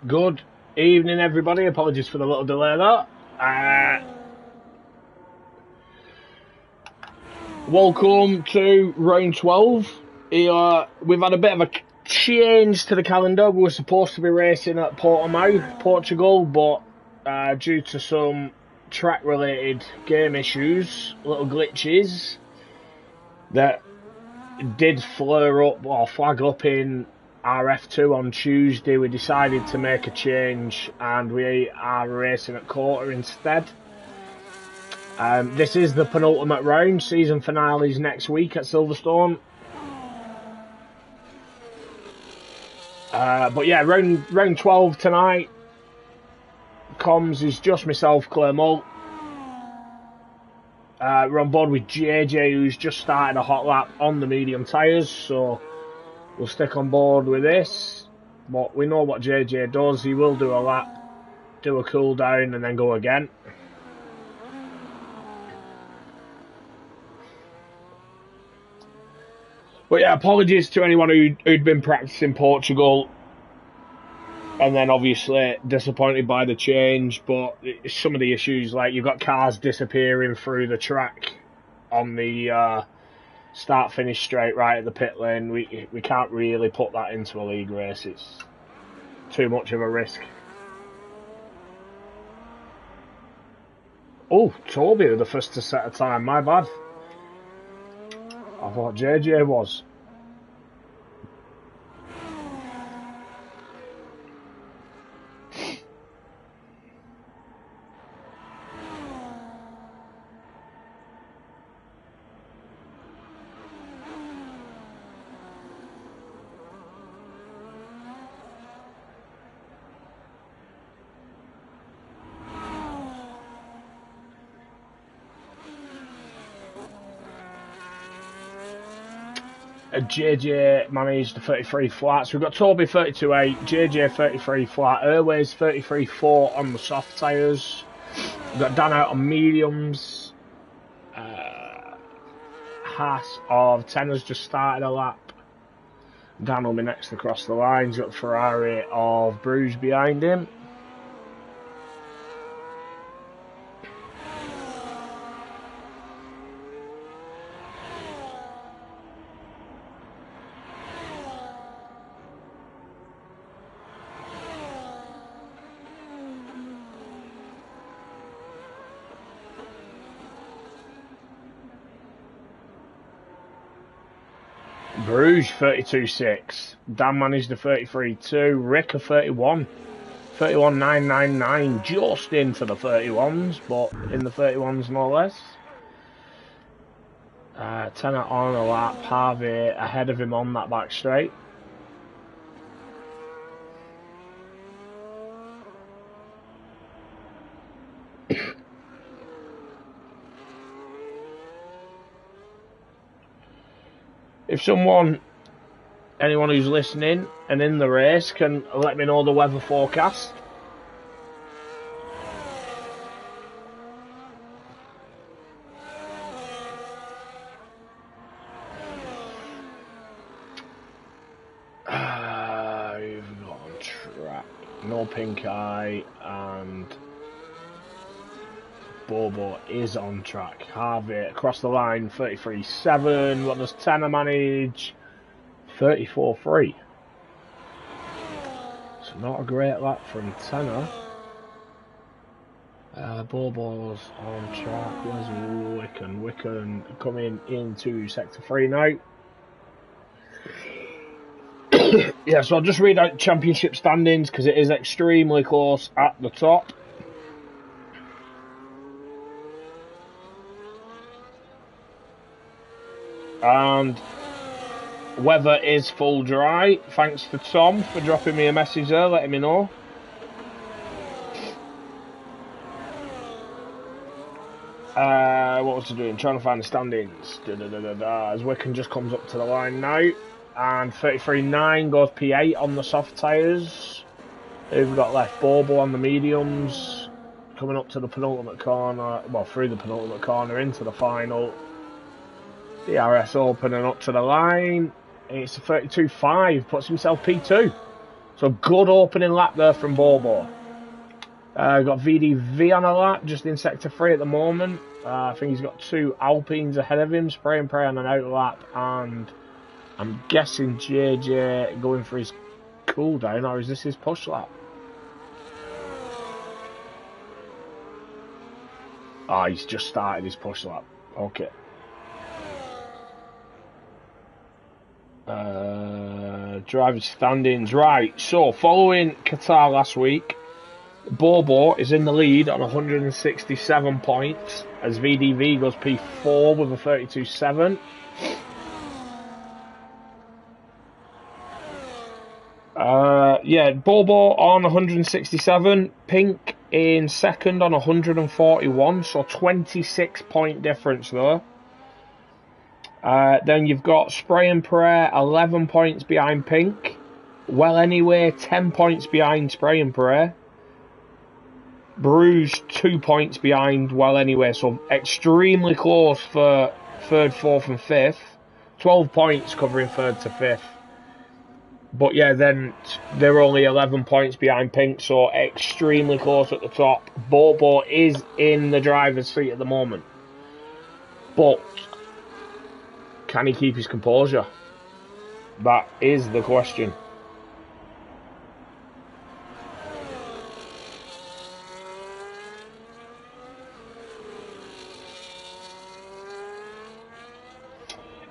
Good evening, everybody. Apologies for the little delay there. Welcome to round 12. We've had a bit of a change to the calendar. We were supposed to be racing at Portimao, Portugal, but due to some track-related game issues, little glitches that did flag up in RF2 on Tuesday, we decided to make a change and we are racing at COTA instead. This is the penultimate round. Season finales next week at Silverstone. But yeah, round 12 tonight. Comms is just myself, Claire Mull. We're on board with JJ, who's just started a hot lap on the medium tyres, so we'll stick on board with this. But we know what JJ does. He will do a lap, do a cool down, and then go again. But yeah, apologies to anyone who'd been practicing Portugal and then obviously disappointed by the change. But some of the issues, like you've got cars disappearing through the track on the start-finish straight right at the pit lane. We can't really put that into a league race. It's too much of a risk. Oh, Toby was the first to set a time. My bad. I thought JJ was. JJ managed the 33 flats. We've got Toby 32.8, JJ 33 flat, Airways 33.4 on the soft tyres. We've got Dan out on mediums. Haas of 10 has just started a lap. Dan will be next across the line. He's got Ferrari of Bruges behind him. Bruges 32.6. Dan managed a 33.2. Rick a 31. 31.999. Just into the 31s, but in the 31s no less. Tenner on a lap. Harvey ahead of him on that back straight. If anyone who's listening and in the race can let me know the weather forecast. We've got on track. No pink eye, and Bobo is on track. Harvey across the line, 33.7. What does Tenner manage? 34.3. So not a great lap from Tenner. Bobo's on track. Where's Wicken? Wicken coming into sector 3 now. Yeah, so I'll just read out championship standings because it is extremely close at the top. And weather is full dry. Thanks to Tom for dropping me a message there, letting me know. What was I doing? Trying to find the standings. As Wicken just comes up to the line now. And 33.9 goes P8 on the soft tyres. Who've we got left? Bobo on the mediums. Coming up to the penultimate corner. Well, through the penultimate corner into the final. DRS opening up to the line. It's a 32.5. Puts himself P2. So good opening lap there from Bobo. Got VDV on a lap, just in sector 3 at the moment. I think he's got 2 Alpines ahead of him. Spray and Pray on an out lap. And I'm guessing JJ going for his cool down, or is this his push lap? Ah, he's just started his push lap. Okay. Driver's standings. Right, so following Qatar last week, Bobo is in the lead on 167 points as VDV goes P4 with a 32.7. Yeah, Bobo on 167, Pink in second on 141, so 26 point difference there. Then you've got Spray and Pray 11 points behind Pink. Well Anyway 10 points behind Spray and Pray. Bruges 2 points behind Well Anyway, so extremely close for 3rd, 4th and 5th. 12 points covering 3rd to 5th. But yeah, then they're only 11 points behind Pink, so extremely close at the top. Bobo is in the driver's seat at the moment. But can he keep his composure? That is the question.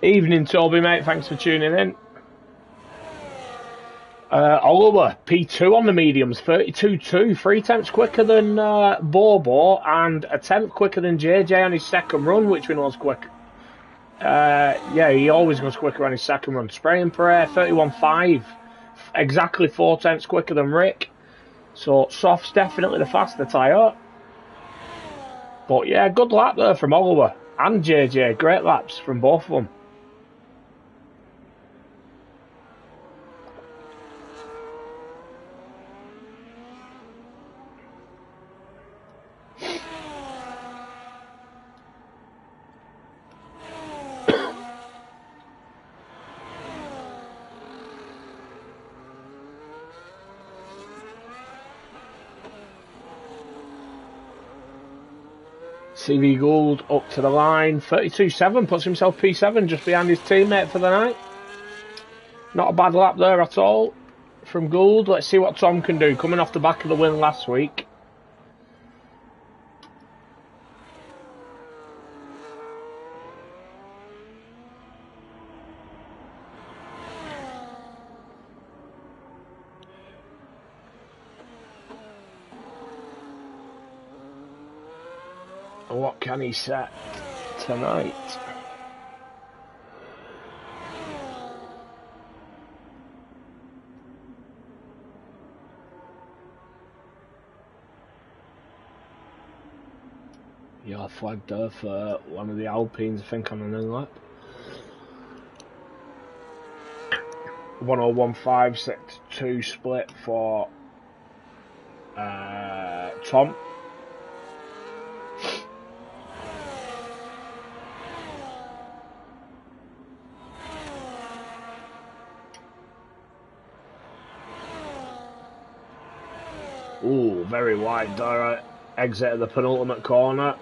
Evening, Toby, mate. Thanks for tuning in. Oliver, P2 on the mediums, 32.2, 3 tenths quicker than Bobo, and a tenth quicker than JJ on his second run, which we know is quick. Yeah, he always goes quicker on his second run. Spray and Pray, 31.5, exactly 4 tenths quicker than Rick. So, soft's definitely the faster tyre. But yeah, good lap there from Oliver and JJ. Great laps from both of them. CV Gould up to the line, 32.7, puts himself P7 just behind his teammate for the night. Not a bad lap there at all from Gould. Let's see what Tom can do, coming off the back of the win last week. And what can he set tonight? You're flagged there for one of the Alpines, I think, on an in-lap. 1015 sector 2 split for Tom. Ooh, very wide there. Exit of the penultimate corner.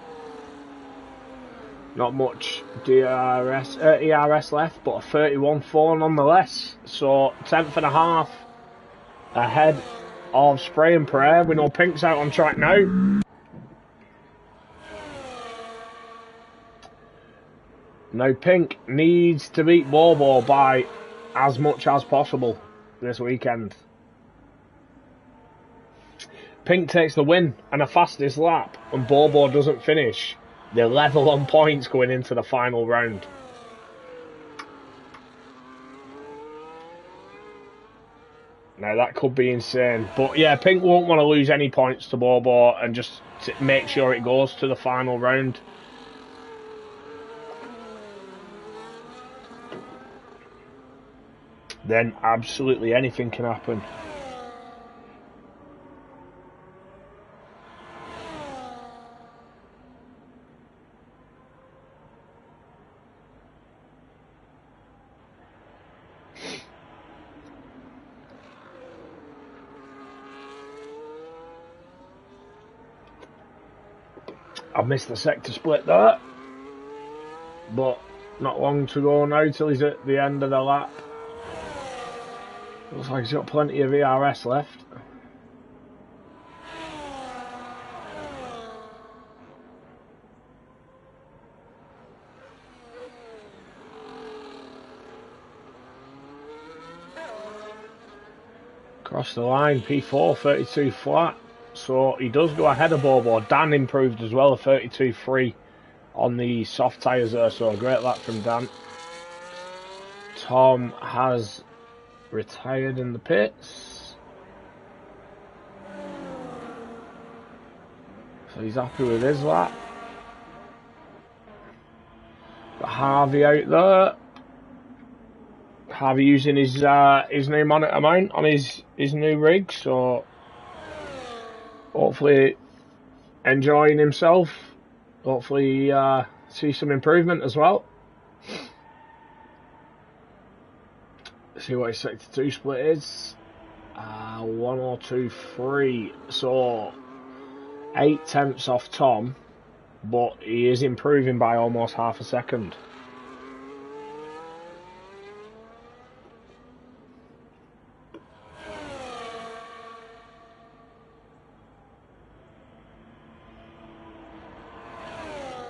Not much ERS left, but a 31.4 nonetheless. So 10th and a half ahead of Spray and Pray. We know Pink's out on track now. Now Pink needs to beat Bobo by as much as possible this weekend. Pink takes the win and a fastest lap, and Bobo doesn't finish. They're level on points going into the final round. Now that could be insane. But yeah, Pink won't want to lose any points to Bobo and just make sure it goes to the final round. Then absolutely anything can happen. I've missed the sector split there, but not long to go now till he's at the end of the lap. Looks like he's got plenty of ERS left. Across the line, P4, 32 flat. So he does go ahead of Bobo. Dan improved as well, a 32.3 on the soft tyres there. So a great lap from Dan. Tom has retired in the pits. So he's happy with his lap. Got Harvey out there. Harvey using his new monitor mount on his new rig, so hopefully enjoying himself. Hopefully see some improvement as well. See what his sector 2 split is. 102.3, so 8 tenths off Tom, but he is improving by almost half a second.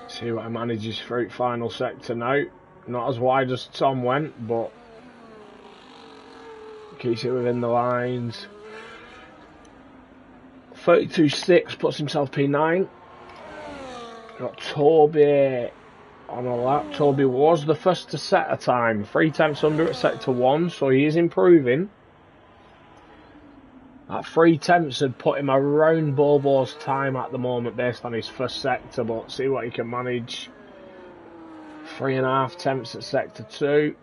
See what he manages through final sector now. Not as wide as Tom went, but keeps it within the lines. 32.6 puts himself P9. Got Toby on a lap. Toby was the first to set a time. 3 tenths under at sector 1, so he is improving. That 3 tenths had put him around Bobo's time at the moment based on his first sector, but see what he can manage. 3.5 tenths at sector 2.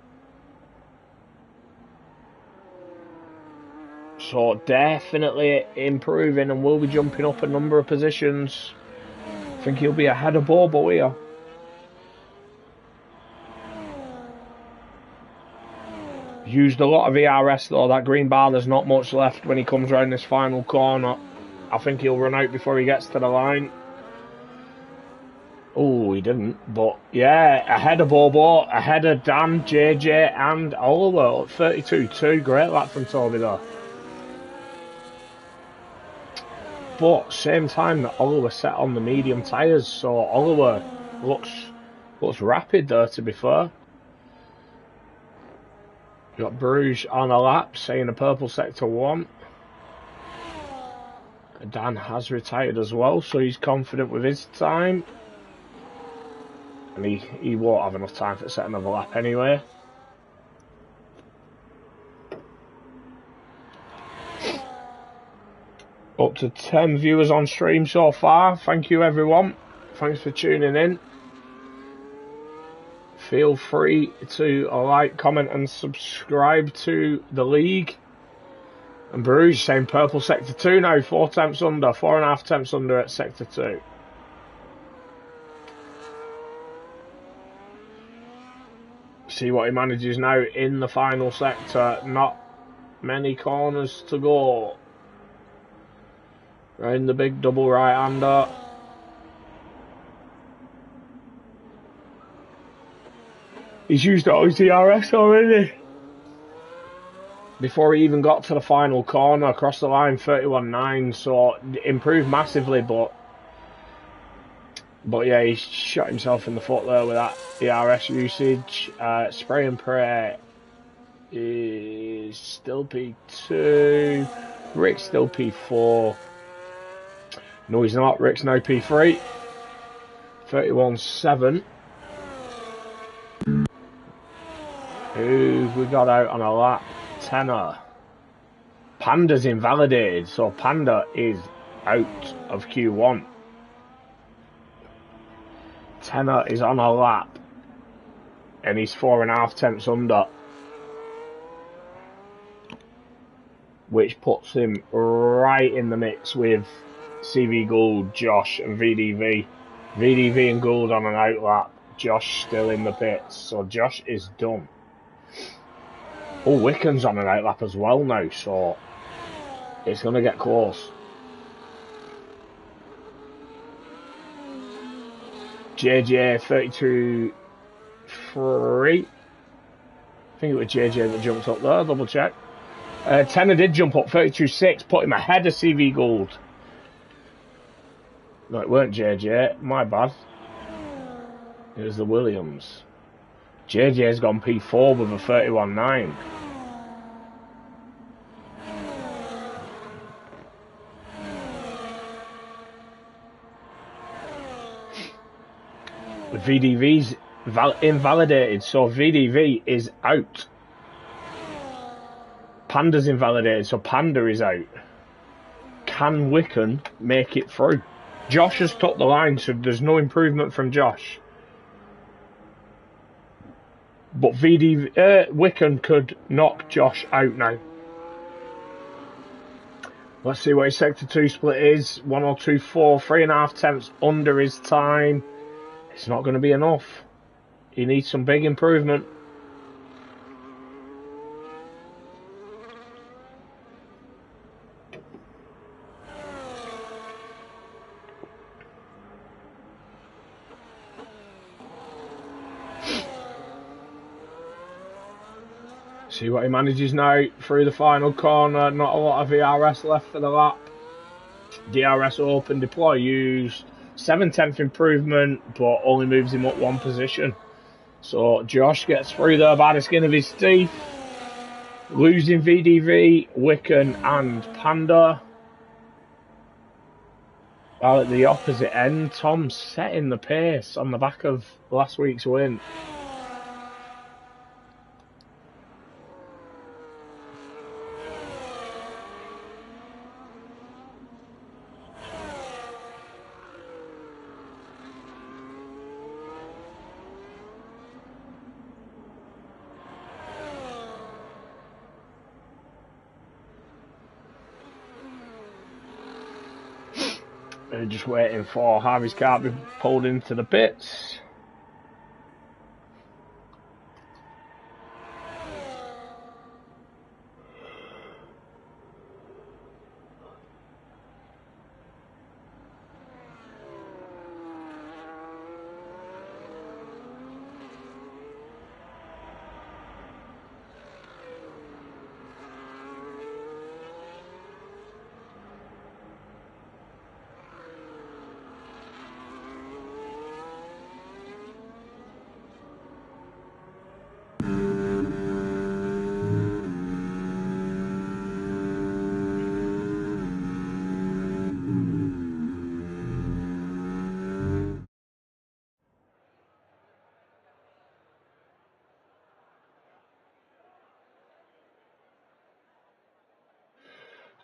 So definitely improving and will be jumping up a number of positions. I think he'll be ahead of Bobo here. Used a lot of ERS though. That green bar, there's not much left when he comes around this final corner. I think he'll run out before he gets to the line. Oh, he didn't. But yeah, ahead of Bobo, ahead of Dan, JJ and Oliver at 32.2. Great lap from Toby there. But same time that Oliver set on the medium tyres, so Oliver looks rapid there, to be fair. Got Bruges on a lap, saying a purple sector 1. Dan has retired as well, so he's confident with his time. And he won't have enough time to set another lap anyway. Up to 10 viewers on stream so far. Thank you everyone. Thanks for tuning in. Feel free to like, comment and subscribe to the league. And Bruges saying purple sector 2 now, 4 temps under, 4.5 temps under at sector 2. See what he manages now in the final sector. Not many corners to go. Round the big double right-hander. He's used all his DRS already. Before he even got to the final corner, across the line, 31.9, so improved massively, but yeah, he shot himself in the foot there with that DRS usage. Spray and pray is still P2. Rick's still P4. No, he's not. Rick's now P3. 31.7. Who we got out on a lap? Tenor. Panda's invalidated, so Panda is out of Q1. Tenor is on a lap, and he's 4.5 temps under, which puts him right in the mix with CV Gould, Josh, and VDV. VDV and Gould on an outlap. Josh still in the pits, so Josh is done. Oh, Wicken's on an outlap as well now, so it's going to get close. JJ 32.3. I think it was JJ that jumped up there, double check. Tenor did jump up 32.6, put him ahead of CV Gould. No, it weren't JJ, my bad. It was the Williams. JJ's gone P4 with a 31.9. VDV's invalidated, so VDV is out. Panda's invalidated, so Panda is out. Can Wicken make it through? Josh has took the line, so there's no improvement from Josh. But Wicken could knock Josh out now. Let's see what his sector 2 split is. 102.4, 3.5 temps under his time. It's not going to be enough. He needs some big improvement. See what he manages now through the final corner. Not a lot of VRS left for the lap. DRS open, deploy used. 7/10 improvement, but only moves him up 1 position. So Josh gets through there by the skin of his teeth. Losing VDV, Wicken and Panda. While at the opposite end, Tom's setting the pace on the back of last week's win. Just waiting for Harvey's car to be pulled into the pits.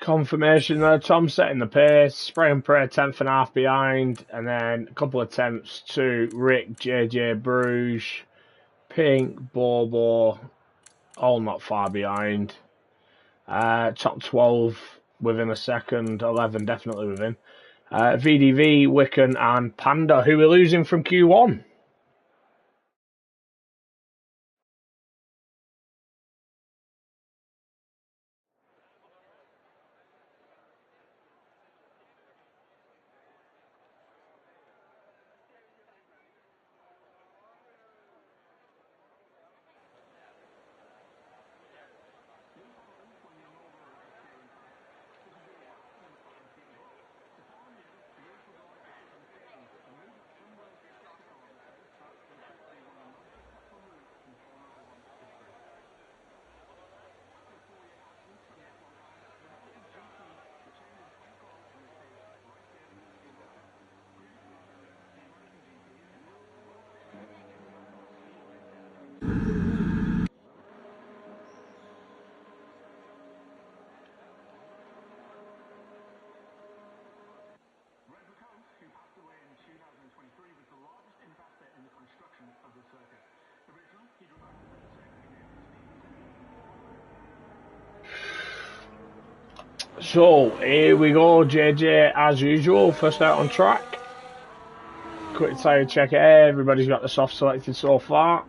Confirmation there. Tom setting the pace. Spray and pray 10th and a half behind. And then a couple of attempts to Rick, JJ, Bruges, Pink, Bobo. All not far behind. Top 12 within a second. 11 definitely within. VDV, Wicken and Panda, who we're losing from Q1. So, here we go, JJ, as usual, first out on track. Quick tyre check, everybody's got the soft selected so far.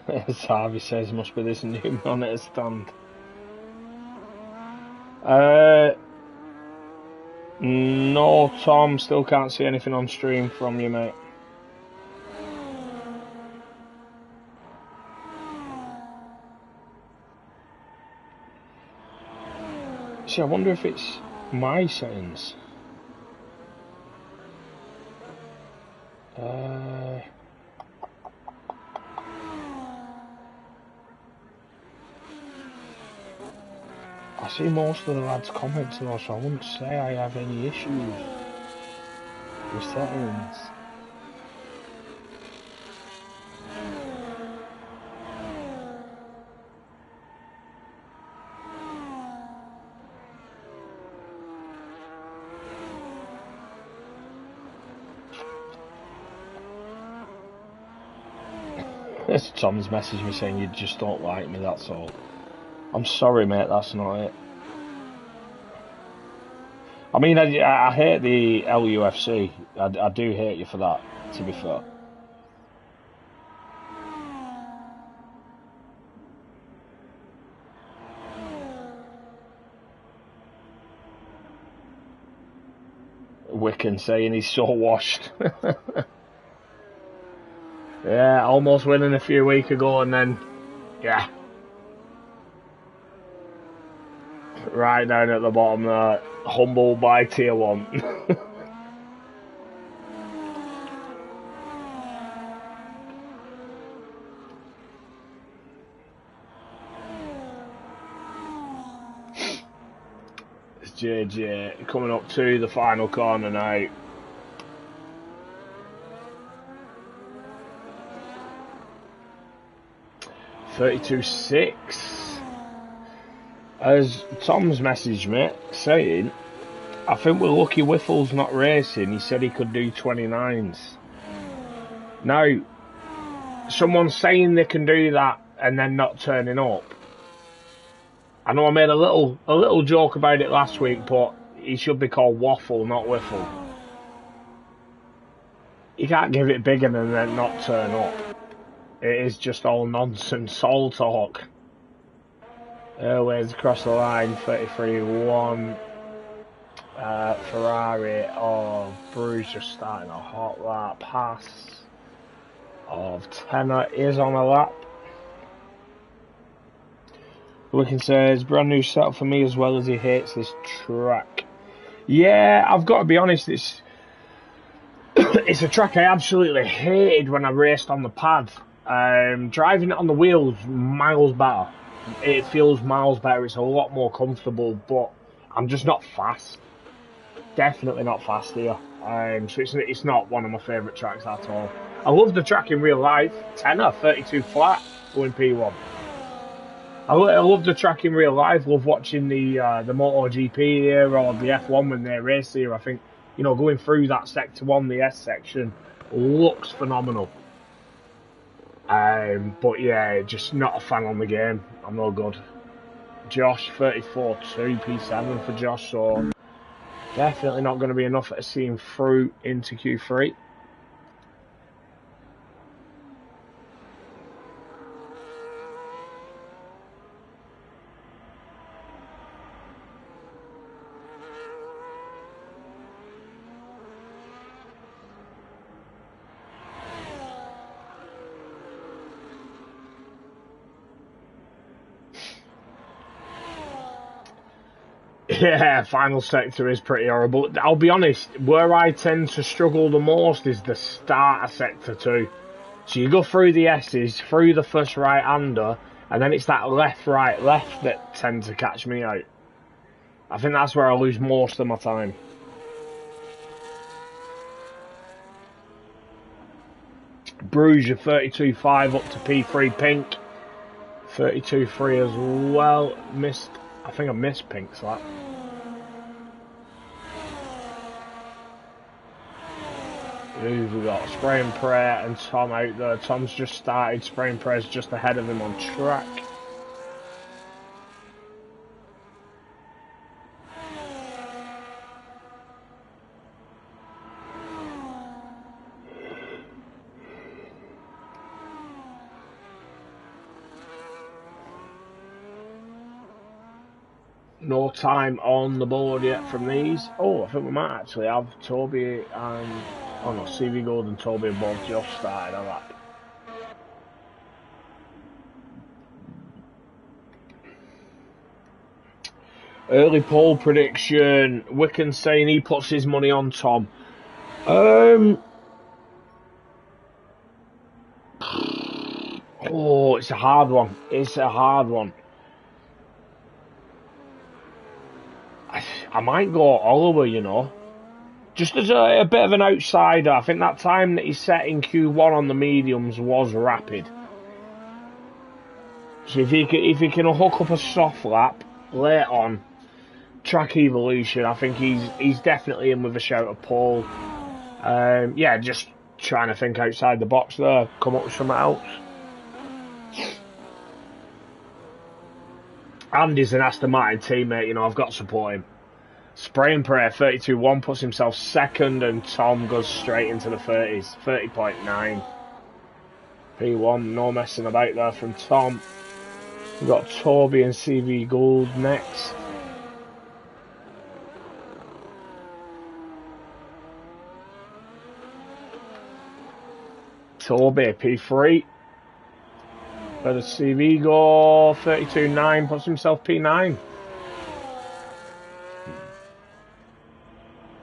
As Harvey says, must be this new monitor stand. No, Tom, still can't see anything on stream from you, mate. See, I wonder if it's my settings. I see most of the lads' comments though, so I wouldn't say I have any issues with settings. Tom's messaged me saying you just don't like me, that's all. I'm sorry, mate, that's not it. I mean, I hate the LUFC. I do hate you for that, to be fair. Wicken saying he's so washed. Yeah, almost winning a few weeks ago and then, yeah. Right down at the bottom there, humbled by tier 1. It's JJ coming up to the final corner now. .32.6. As Tom's messaged me saying, I think we're lucky Whiffle's not racing. He said he could do 29s. Now, someone's saying they can do that and then not turning up. I know I made a little joke about it last week, but he should be called Waffle, not Whiffle. You can't give it bigger and then not turn up. It is just all nonsense, all talk. Airways across the line, 33-1. Ferrari of Bruges just starting a hot lap. Pass of Tenor is on a lap. Wicken says, brand new setup for me as well as he hates this track. Yeah, I've got to be honest, it's it's a track I absolutely hated when I raced on the pad. Driving it on the wheels, miles better. It feels miles better, it's a lot more comfortable, but I'm just not fast. Definitely not fast here. So it's not one of my favourite tracks at all. I love the track in real life. Tenor, 32 flat, going P1. I love the track in real life. Love watching the MotoGP here or the F1 when they race here. I think, you know, going through that sector 1, the S section, looks phenomenal. But yeah, just not a fan on the game. I'm no good. Josh, 34-2, P7 for Josh, so definitely not going to be enough to see him through into Q3. Yeah, final sector is pretty horrible. I'll be honest, where I tend to struggle the most is the starter sector too. So you go through the S's, through the first right-hander, and then it's that left, right, left that tends to catch me out. I think that's where I lose most of my time. Bruges 32.5 up to P3 Pink. 32.3 as well. Missed, I think I missed Pink's lap. Who've we got? Spray and Prayer and Tom out there. Tom's just started. Spray and Prayer's just ahead of him on track. No time on the board yet from these. Oh, I think we might actually have Toby and... Oh no, CV Gold and Toby have both just started a lap. Early poll prediction. Wicken saying he puts his money on Tom. Oh, it's a hard one. It's a hard one. I might go Oliver, you know. Just as a bit of an outsider, I think that time that he set in Q1 on the mediums was rapid. So if he can hook up a soft lap late on track evolution, I think he's definitely in with a shout of pole. Yeah, just trying to think outside the box there, come up with something else. Andy's an Aston Martin teammate, you know, I've got to support him. Spray and Prayer 32.1 puts himself second, and Tom goes straight into the 30s, 30.9. P1, no messing about there from Tom. We've got Toby and CV Gold next. Toby, P3. Where does CV go? 32.9 puts himself P9.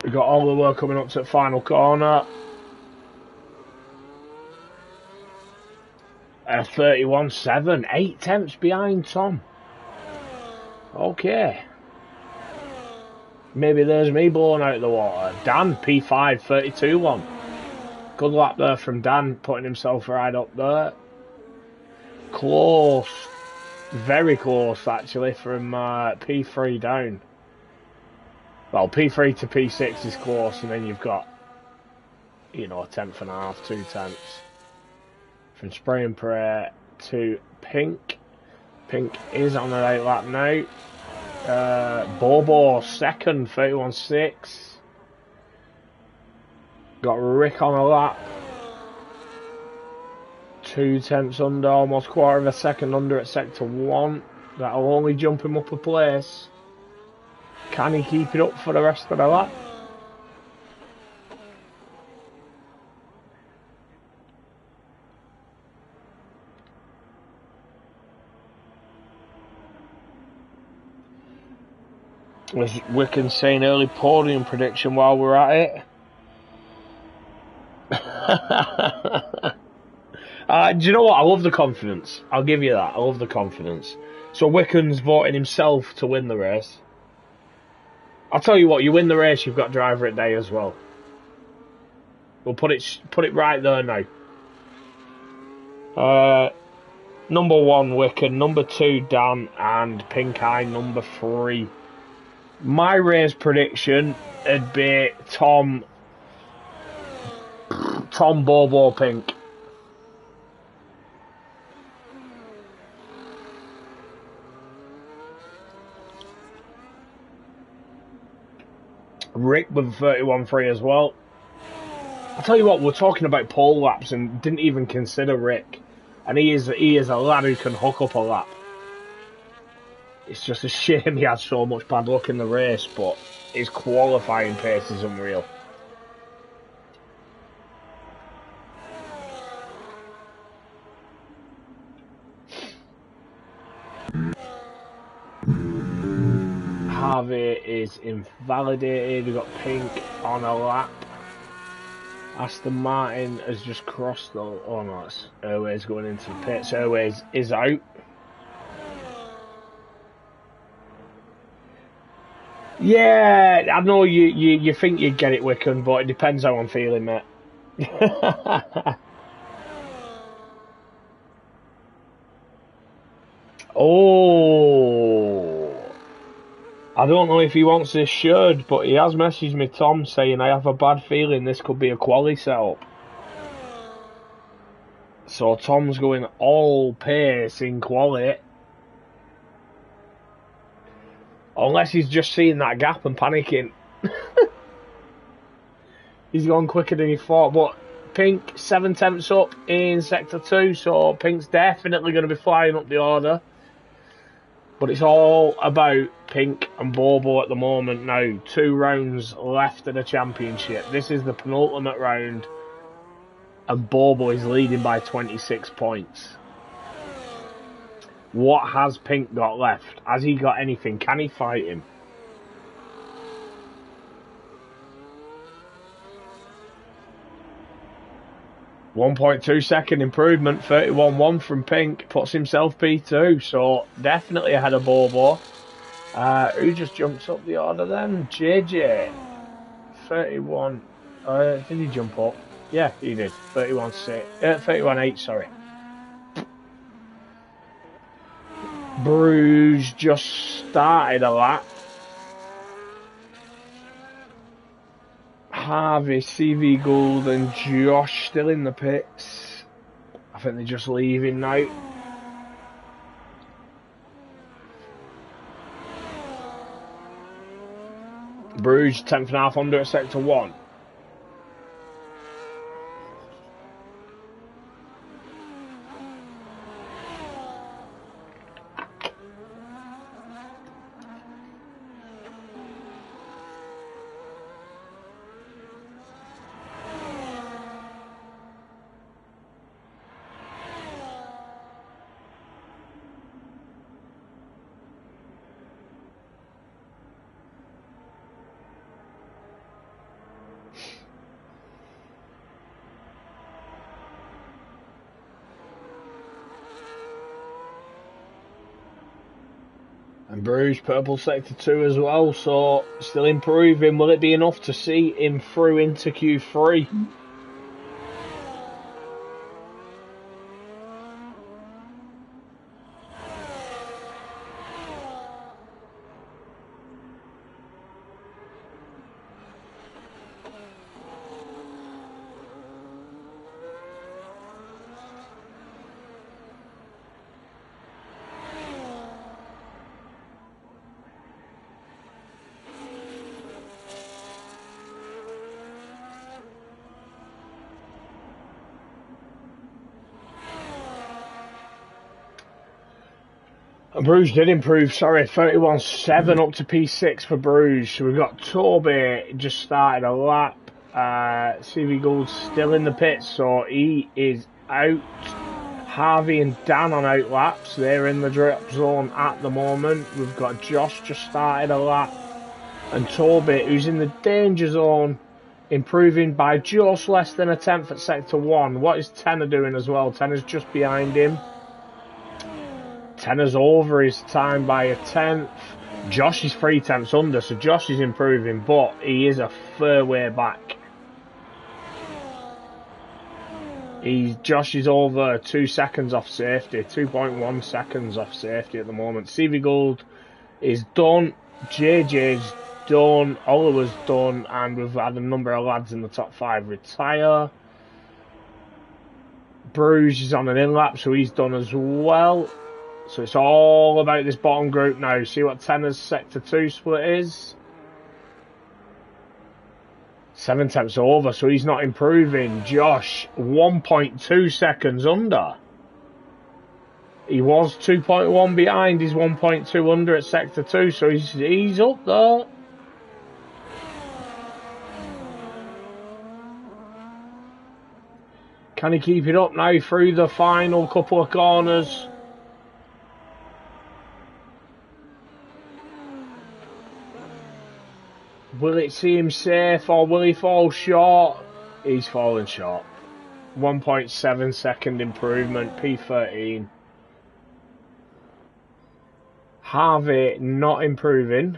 We've got all the work coming up to the final corner. 31.7, 8 tenths behind Tom. Okay. Maybe there's me blown out of the water. Dan, P5, 32.1. Good lap there from Dan, putting himself right up there. Close. Very close, actually, from P3 down. Well, P3 to P6 is close, and then you've got, you know, a tenth and a half, 2 tenths. From Spray and Prayer to Pink. Pink is on the right lap now. Bobo second, 31.6. Got Rick on a lap. 2 tenths under, almost quarter of a second under at sector 1. That'll only jump him up a place. Can he keep it up for the rest of the lap? Was Wiccan saying early podium prediction while we're at it? Do you know what? I love the confidence. I'll give you that. I love the confidence. So Wiccan's voting himself to win the race. I'll tell you what, you win the race, you've got driver at day as well. We'll put it right there now. Number 1, Wiccan. Number 2, Dan. And Pink Eye, number 3. My race prediction would be Tom Bobo Pink. Rick with 31.3 as well. I'll tell you what, we're talking about pole laps and didn't even consider Rick. And he is a lad who can hook up a lap. It's just a shame he had so much bad luck in the race, but his qualifying pace is unreal. Harvey is invalidated. We've got Pink on a lap. Aston Martin has just crossed the... Oh no, it's Airways going into the pits. Airways is out. Yeah, I know you think you'd get it, Wickham, but it depends how I'm feeling, mate. Oh, I don't know if he wants this shirt, but he has messaged me, Tom, saying I have a bad feeling this could be a quali setup. So Tom's going all pace in quali. Unless he's just seeing that gap and panicking. He's gone quicker than he thought, but Pink 7 tenths up in Sector 2, so Pink's definitely going to be flying up the order. But it's all about Pink and Bobo at the moment now. 2 rounds left of the championship. This is the penultimate round, and Bobo is leading by 26 points. What has Pink got left? Has he got anything? Can he fight him? .2 improvement, 31.1 from Pink, puts himself P2, so definitely ahead of Bobo. Who just jumps up the order then? JJ, 31. Did he jump up? Yeah, he did. 31.8, sorry. Bruges just started a lap. Harvey, CV Gould and Josh still in the pits. I think they're just leaving now. Bruges 10th and a half under at Sector 1. And Bruges purple Sector 2 as well, so still improving. Will it be enough to see him through into Q3? And Bruges did improve, sorry, 31.7 up to P6 for Bruges. So we've got Toby just started a lap. CV Gould's still in the pits, so he is out. Harvey and Dan on out laps. They're in the drop zone at the moment. We've got Josh just started a lap. And Toby, who's in the danger zone, improving by just less than a tenth at sector 1. What is Tenner doing as well? Tenner's just behind him. Tenner's over his time by a tenth. Josh is 3 tenths under, so Josh is improving, but he is a fair way back. Josh is over 2 seconds off safety, 2.1 seconds off safety at the moment. CV Gould is done, JJ's done, Oliver's done, and we've had a number of lads in the top 5 retire. Bruges is on an in-lap, so he's done as well. So it's all about this bottom group now. See what Tenner's sector 2 split is? 7 tenths over, so he's not improving. Josh, 1.2 seconds under. He was 2.1 behind. He's 1.2 under at sector 2, so he's up there. Can he keep it up now through the final couple of corners? Will it see him safe or will he fall short? He's falling short. 1.7 second improvement, P13. Harvey not improving.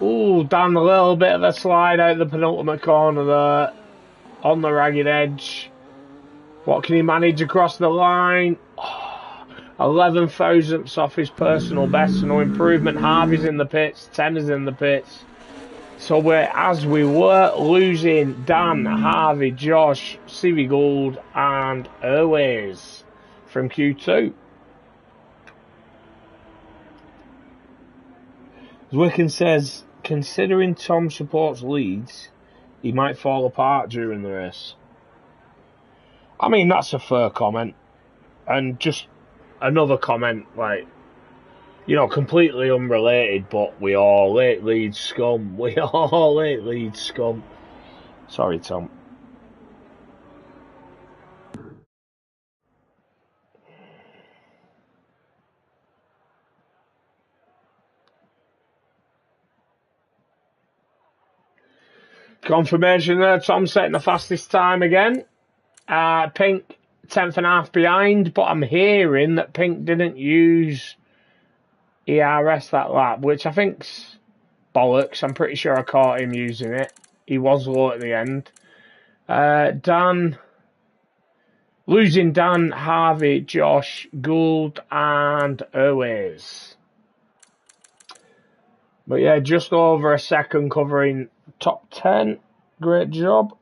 Ooh, down a little bit of a slide out the penultimate corner there. On the ragged edge. What can he manage across the line? 11 thousandths off his personal best, so no improvement. Harvey's in the pits, Tenner's in the pits. So as we were losing Dan, Harvey, Josh, CV Gould and Airways from Q2. Zwicken says, considering Tom supports Leeds, he might fall apart during the race. I mean, that's a fair comment. And just another comment, like, you know, completely unrelated, but we all hate Leeds scum. We all hate Leeds scum. Sorry, Tom. Confirmation there, Tom setting the fastest time again. Pink, 10th and a half behind, but I'm hearing that Pink didn't use ERS that lap, which I think's bollocks. I'm pretty sure I caught him using it. He was low at the end. Dan, losing Dan, Harvey, Josh, Gould and Airways. But yeah, just over a second covering top 10. Great job.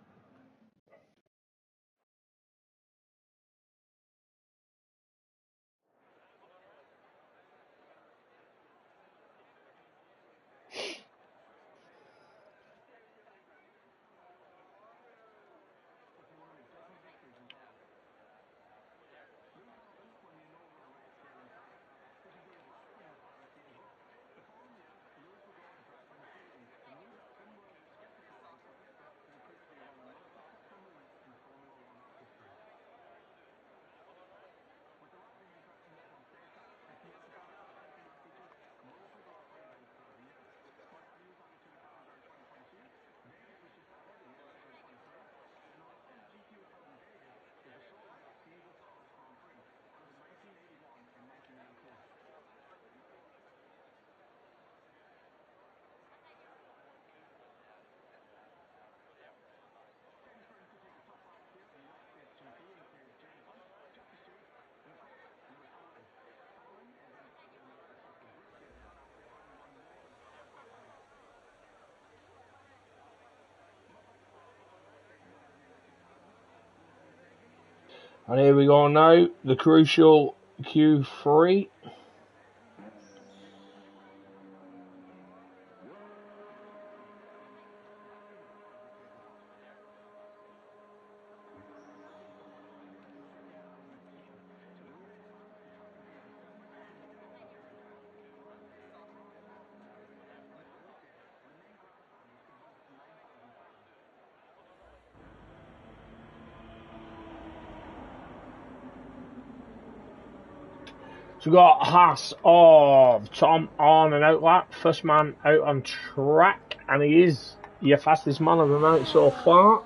And here we go now, the crucial Q3. So we got Haas of Tom on an outlap, first man out on track, and he is your fastest man of the night so far.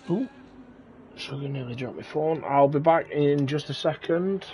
Ooh, sugar nearly dropped my phone. I'll be back in just a second.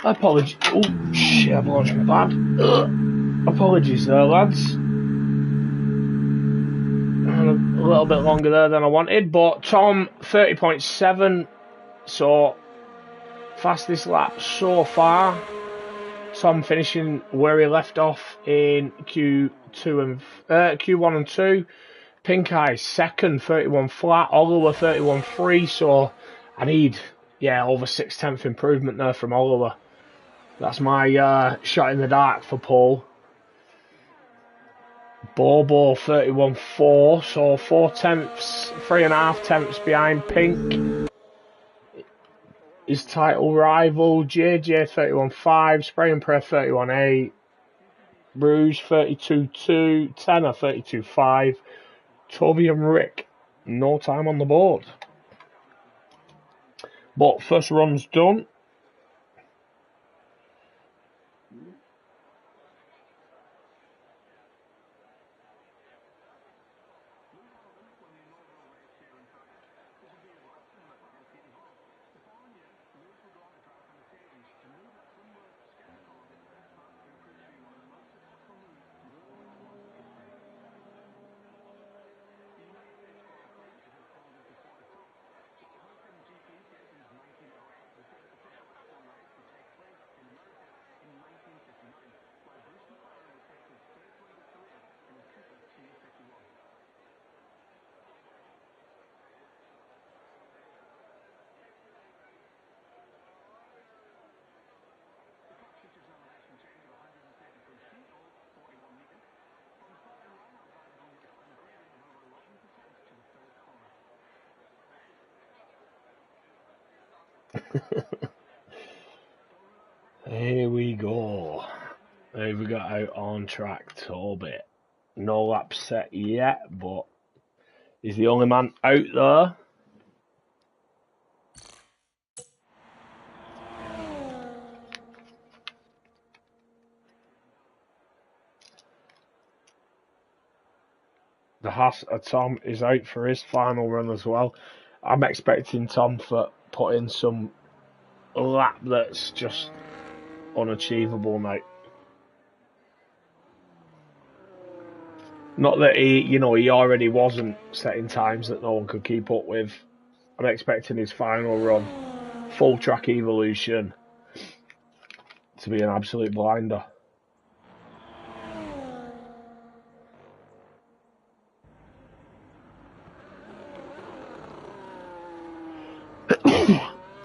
Apologies. Oh shit, I've launched my bad. Apologies there, lads. And a little bit longer there than I wanted, but Tom 30.7, so fastest lap so far. Tom finishing where he left off in Q1 and 2. Pink Eye second, 31 flat. Oliver 31.3, so I need over 6/10 improvement there from Oliver. That's my shot in the dark for Paul. Bobo 31.4, so 3.5 tenths behind Pink. His title rival JJ 31.5, Spray and Pray 31.8, Bruges 32.2, Tenor 32.5, Toby and Rick no time on the board. But first run's done. Here we go. Here we got out on track, Toby. No lap set yet, but he's the only man out there. The Haas Tom is out for his final run as well. I'm expecting Tom to put in some lap that's just unachievable now. Not that he already wasn't setting times that no one could keep up with. I'm expecting his final run, full track evolution, to be an absolute blinder.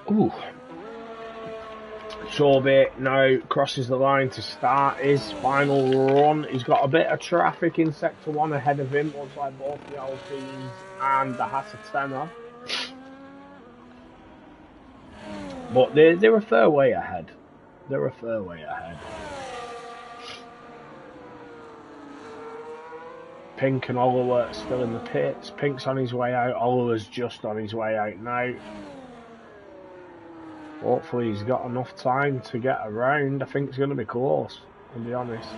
Ooh. Toby now crosses the line to start his final run. He's got a bit of traffic in Sector 1 ahead of him, looks like both the Alpines and the Hassa Tenor. But they're a fair way ahead. Pink and Oliver still in the pits. Pink's on his way out. Oliver's just on his way out now. Hopefully he's got enough time to get around. I think it's going to be close, to be honest.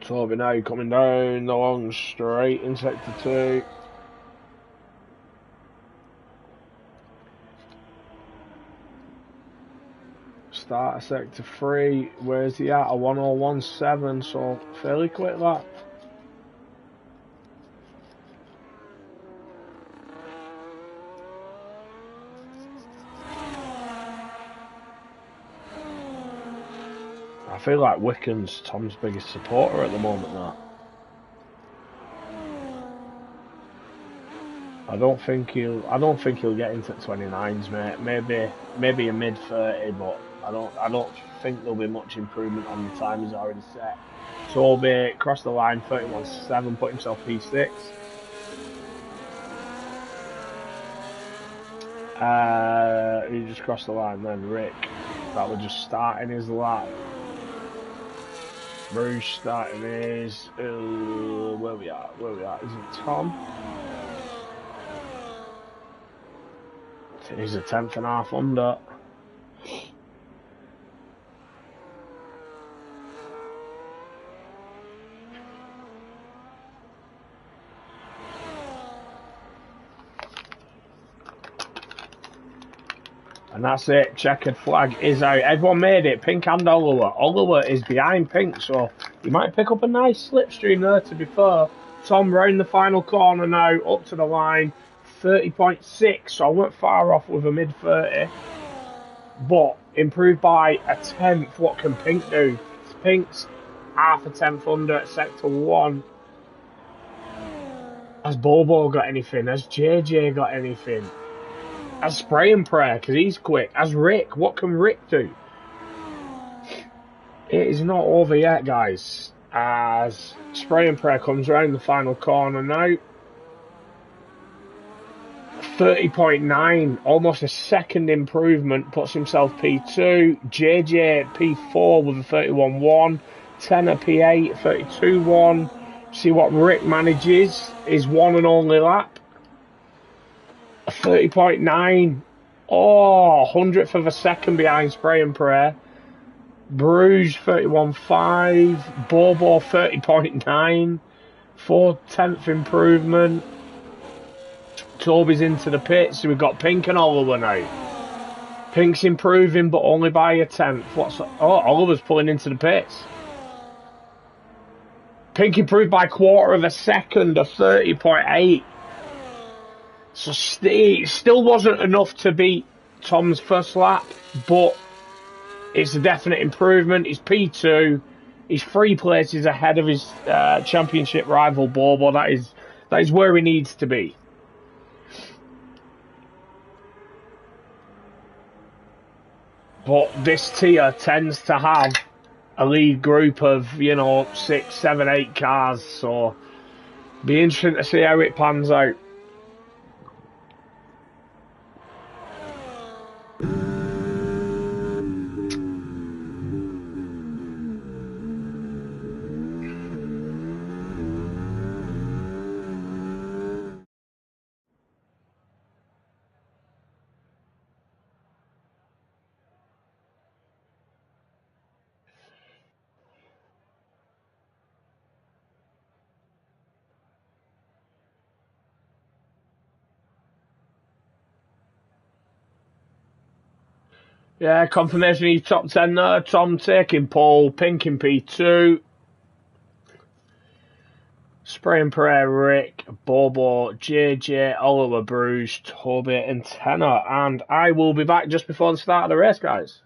Toby now coming down the long straight in Sector 2. Start of Sector 3, where's he at? A 1:01.7, so fairly quick lap. I feel like Wicken's Tom's biggest supporter at the moment now. I don't think he'll get into 29s, mate. Maybe a mid 30, but I don't think there'll be much improvement on the time he's already set. Toby crossed the line 31.7, put himself P6. He just crossed the line then, Rick. That was just starting his lap. Bruges starting his where we are? Is it Tom? He's a 10th and a half under. And that's it. Checkered flag is out. Everyone made it. Pink and Oliver. Oliver is behind Pink, so he might pick up a nice slipstream there, to be fair. Tom round the final corner now, up to the line. 30.6, so I weren't far off with a mid-30. But improved by a tenth. What can Pink do? Pink's half a tenth under at sector 1. Has Bobo got anything? Has JJ got anything? Has Spray and Prayer, because he's quick. Has Rick? What can Rick do? It is not over yet, guys. As Spray and Prayer comes around the final corner now. 30.9, almost a second improvement, puts himself P2. JJ P4 with a 31.1. Tenor P8, 32.1. See what Rick manages. His one and only lap. 30.9. Oh, 100th of a second behind Spray and Prayer. Bruges 31.5. Bobo 30.9. 4/10th improvement. Toby's into the pits, so we've got Pink and Oliver now. Pink's improving, but only by a tenth. Oliver's pulling into the pits. Pink improved by 1/4 of a second, a 30.8. So still wasn't enough to beat Tom's first lap, but it's a definite improvement. He's P2. He's 3 places ahead of his championship rival Bobo. That is where he needs to be. But this tier tends to have a lead group of, 6, 7, 8 cars. So be interesting to see how it pans out. Yeah, confirmation he's top 10 there. Tom taking pole, Pink in P2. Spray and Prayer, Rick, Bobo, JJ, Oliver, Bruce, Toby and Tenor. And I will be back just before the start of the race, guys.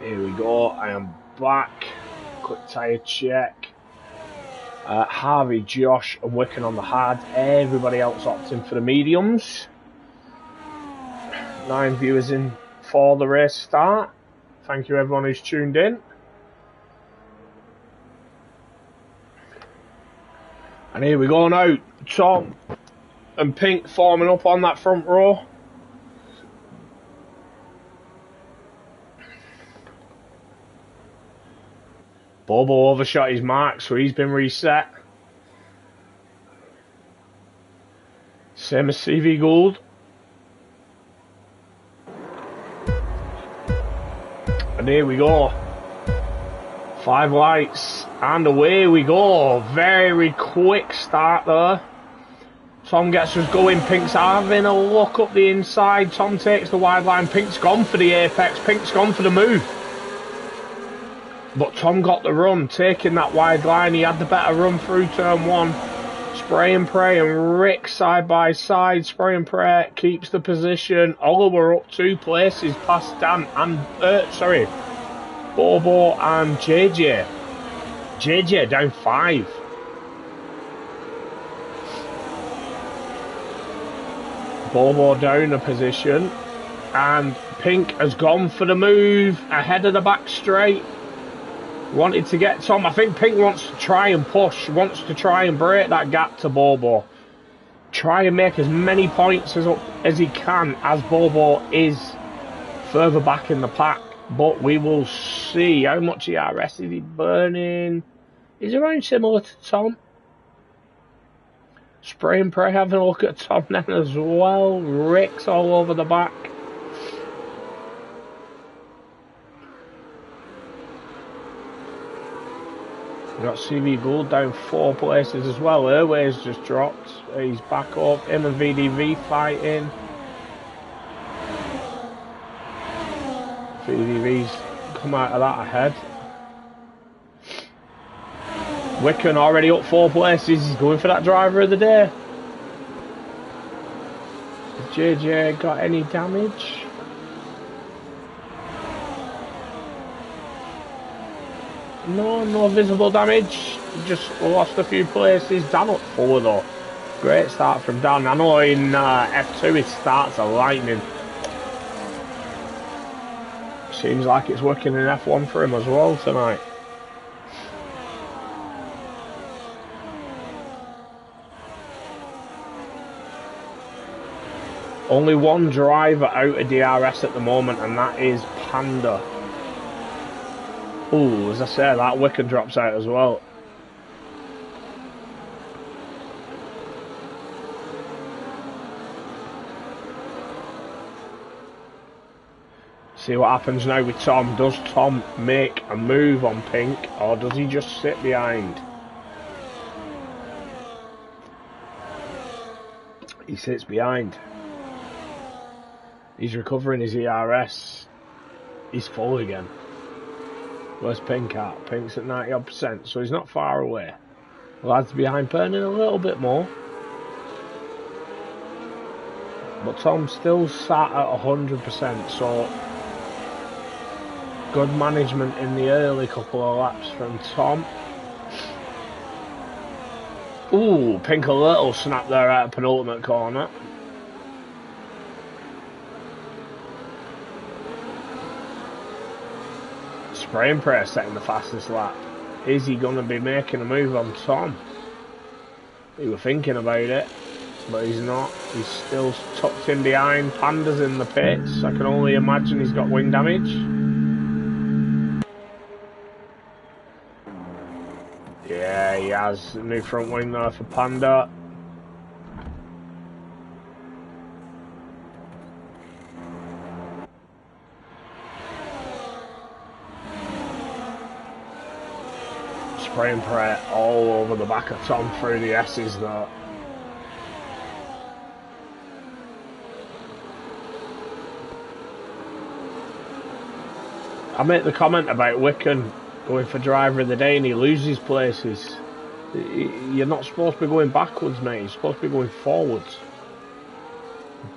Here we go. I am back. Quick tyre check. Harvey, Josh, and Wicken on the hard. Everybody else opting for the mediums. 9 viewers in for the race start. Thank you everyone who's tuned in. And here we go now. Tom and Pink forming up on that front row. Bobo overshot his mark, so he's been reset. Same as CV Gould. And here we go. 5 lights, and away we go. Very quick start there. Tom gets us going. Pink's having a look up the inside. Tom takes the wide line. Pink's gone for the apex. Pink's gone for the move. But Tom got the run, taking that wide line. He had the better run through turn 1. Spray and pray, and Rick side by side. Spray and pray keeps the position. Oliver up 2 places past Dan and Bobo and JJ. JJ down 5. Bobo down a position, and Pink has gone for the move ahead of the back straight. Wanted to get Tom. I think Pink wants to try and push, wants to try and break that gap to Bobo. Try and make as many points as he can, as Bobo is further back in the pack. But we will see how much ERS is he burning. He's around similar to Tom. Spray and pray, having a look at Tom then as well. Rick's all over the back. We've got CV Gould down 4 places as well. Airways just dropped. He's back up. Him and VDV fighting. VDV's come out of that ahead. Wicken already up 4 places. He's going for that driver of the day. Has JJ got any damage? No visible damage. Just lost a few places. Dan up 4 though. Great start from Dan. I know in F2 his starts are lightning. Seems like it's working in F1 for him as well tonight. Only 1 driver out of DRS at the moment, and that is Panda. Ooh, as I said, that Wicken drops out as well. See what happens now with Tom. Does Tom make a move on Pink, or does he just sit behind? He sits behind. He's recovering his ERS. He's full again. Where's Pink at? Pink's at 90%, so he's not far away. Lad's behind burning a little bit more. But Tom's still sat at 100%, so good management in the early couple of laps from Tom. Ooh, Pink a little snap there at a penultimate corner. Spray and pray setting the fastest lap. Is he going to be making a move on Tom? He was thinking about it, but he's not. He's still tucked in behind. Panda's in the pits. I can only imagine he's got wing damage. Yeah, he has a new front wing there for Panda. Spray and pray all over the back of Tom through the S's though. I make the comment about Wicken going for driver of the day and he loses places. You're not supposed to be going backwards, mate. You're supposed to be going forwards.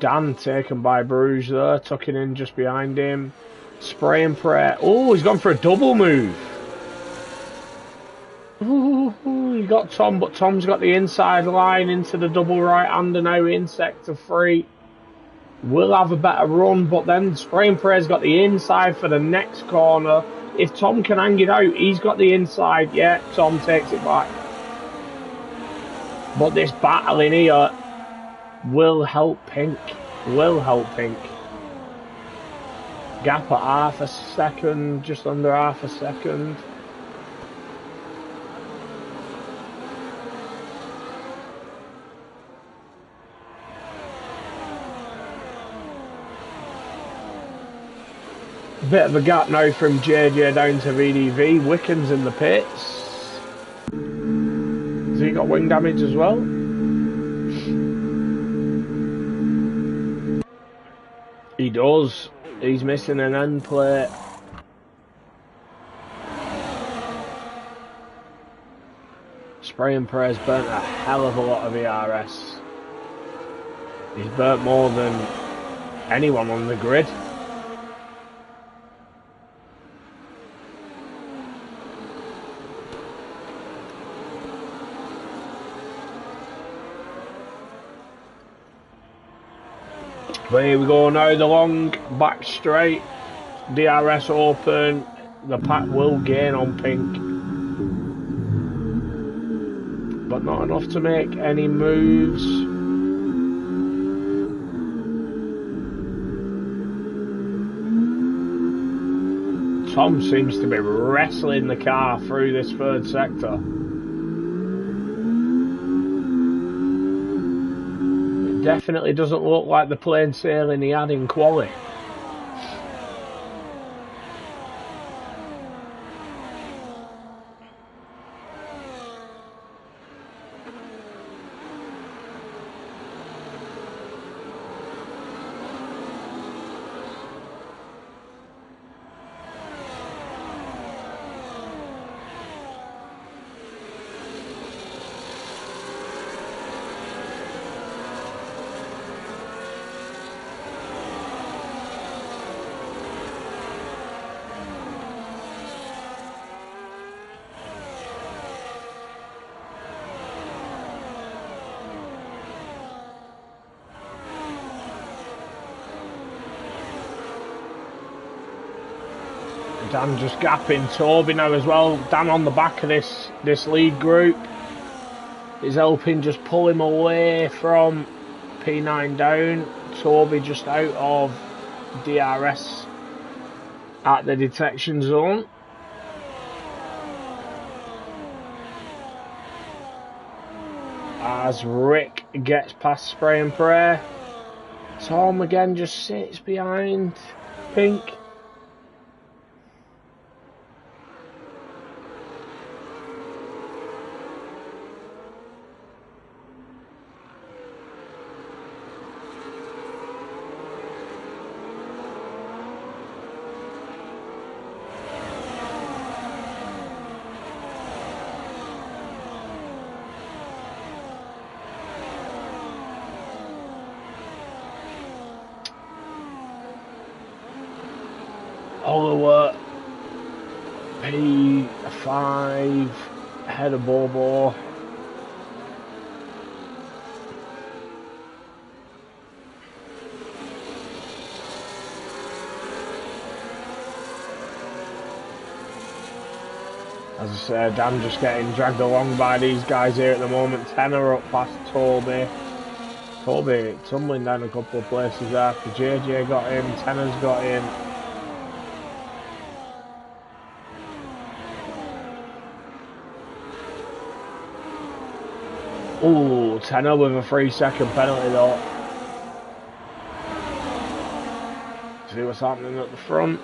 Dan taken by Bruges there, tucking in just behind him. Spray and pray. Oh, he's gone for a double move. Ooh, he got Tom, but Tom's got the inside line into the double right-hander now in sector 3. Will have a better run, but then Spray and Pray's got the inside for the next corner. If Tom can hang it out, he's got the inside. Yeah, Tom takes it back. But this battle in here will help Pink. Will help Pink. Gap at half a second, just under half a second. Bit of a gap now from JJ down to VDV. Wiccan's in the pits. Has he got wing damage as well? He does. He's missing an end plate. Spray and Pray's burnt a hell of a lot of ERS. He's burnt more than anyone on the grid. But here we go now, the long back straight, DRS open, the pack will gain on Pink. But not enough to make any moves. Tom seems to be wrestling the car through this third sector. Definitely doesn't look like the plain sailing he had in quali. Dan just gapping Toby now as well. Dan on the back of this lead group is helping just pull him away from P9 down. Toby just out of DRS at the detection zone. As Rick gets past Spray and Pray, Tom again just sits behind Pink. Oliver, P5, head of Bobo. As I said, I'm just getting dragged along by these guys here at the moment. Tenor up past Toby. Toby tumbling down a couple of places after JJ got him, Tenor's got him. Ooh, Tenor with a 3-second penalty though. See what's happening at the front.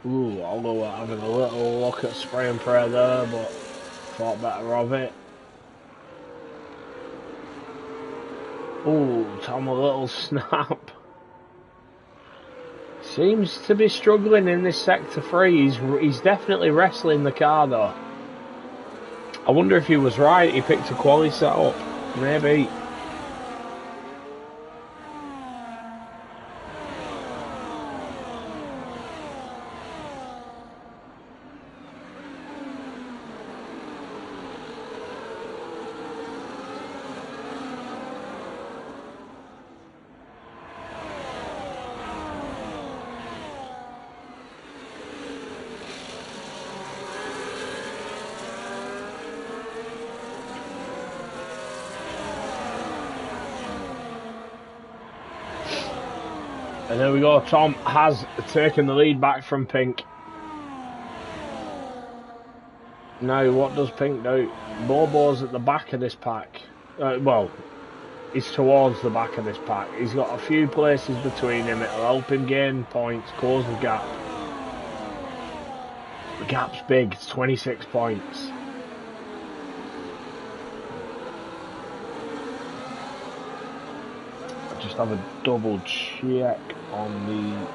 Ooh, although we're having a little look at Spray and Pray there, but thought better of it. Ooh, Tom a little snap. Seems to be struggling in this sector 3. He's definitely wrestling the car though. I wonder if he was right. He picked a quali setup. Maybe. And there we go, Tom has taken the lead back from Pink. Now, what does Pink do? Bobo's at the back of this pack. Well, he's towards the back of this pack. He's got a few places between him. It'll help him gain points, close the gap. The gap's big, it's 26 points. Just have a double check on the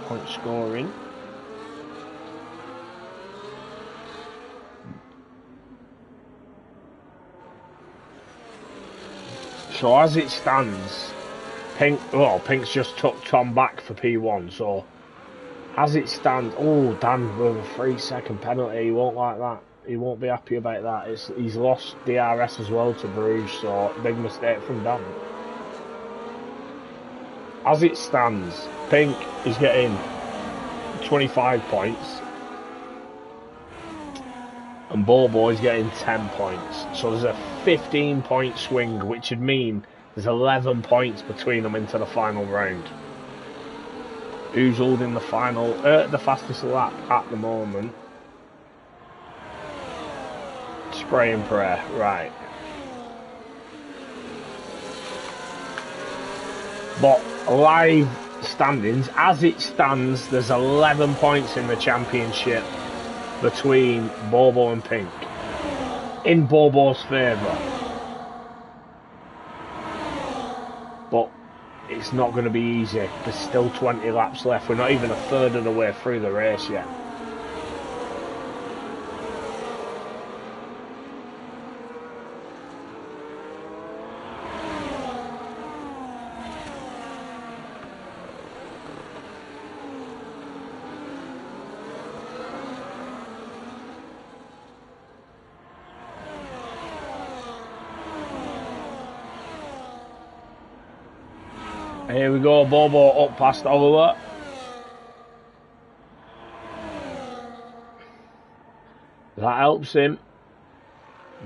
point scoring. So as it stands, Pink's just took Tom back for P1, so as it stands, oh, Dan with a 3-second penalty, he won't like that. He won't be happy about that. He's lost DRS as well to Bruges, so big mistake from Dan. As it stands, Pink is getting 25 points and Bobo is getting 10 points. So there's a 15-point swing, which would mean there's 11 points between them into the final round. Who's holding the fastest lap at the moment? Spray and pray, right. But live standings, as it stands, there's 11 points in the championship between Bobo and Pink, in Bobo's favour. But it's not going to be easy. There's still 20 laps left. We're not even a third of the way through the race yet. Here we go, Bobo up past Oliver. That helps him.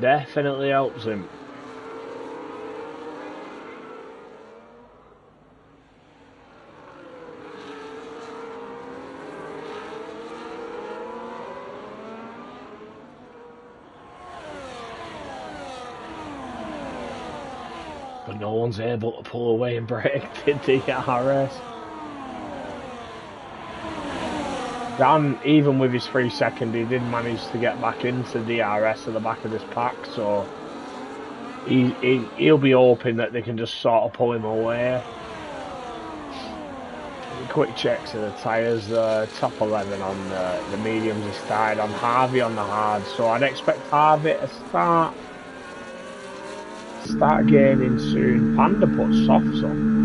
Definitely helps him. But no one's able to pull away and break the DRS. Dan, even with his 3-second, he did manage to get back into DRS at the back of this pack, so he'll be hoping that they can just sort of pull him away. Quick checks of the tyres, the top 11 on the mediums is tied on Harvey on the hard, so I'd expect Harvey to start gaining soon. Panda put softs on.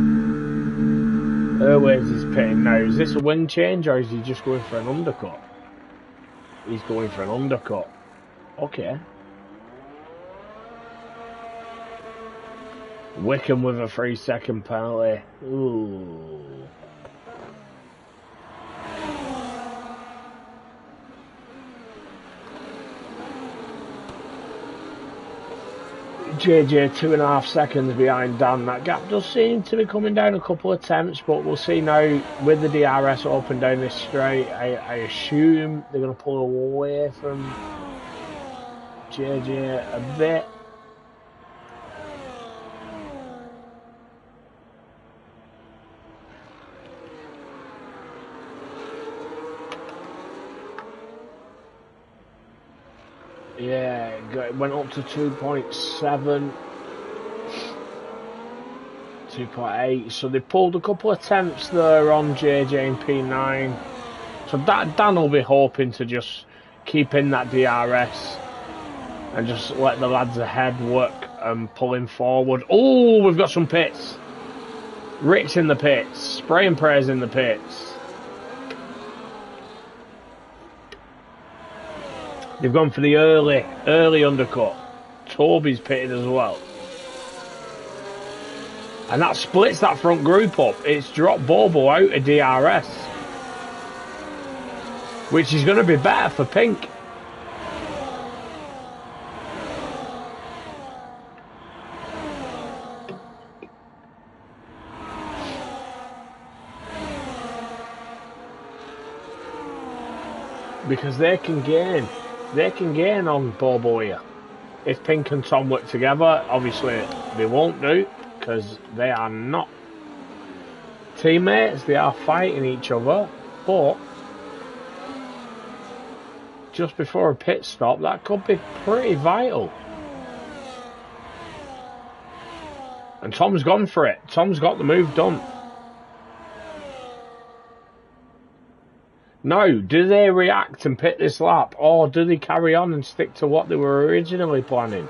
Airways is pitting now. Is this a wing change or is he just going for an undercut? He's going for an undercut. Okay. Wickham with a 3-second penalty. Ooh. JJ 2.5 seconds behind Dan. That gap does seem to be coming down a couple of attempts, but we'll see now with the DRS open down this straight. I assume they're going to pull away from JJ a bit. Yeah, it went up to 2.7. 2.8. So they pulled a couple of tenths there on JJ and P9. So Dan will be hoping to just keep in that DRS and just let the lads ahead work and pull him forward. Oh, we've got some pits. Rick's in the pits. Spray and Pray's in the pits. They've gone for the early undercut. Toby's pitted as well. And that splits that front group up. It's dropped Bobo out of DRS. Which is going to be better for Pink. Because they can gain on Bobo here. If Pink and Tom work together, obviously they won't do, because they are not teammates, they are fighting each other, but just before a pit stop, that could be pretty vital. And Tom's gone for it. Tom's got the move done. Now, do they react and pit this lap, or do they carry on and stick to what they were originally planning?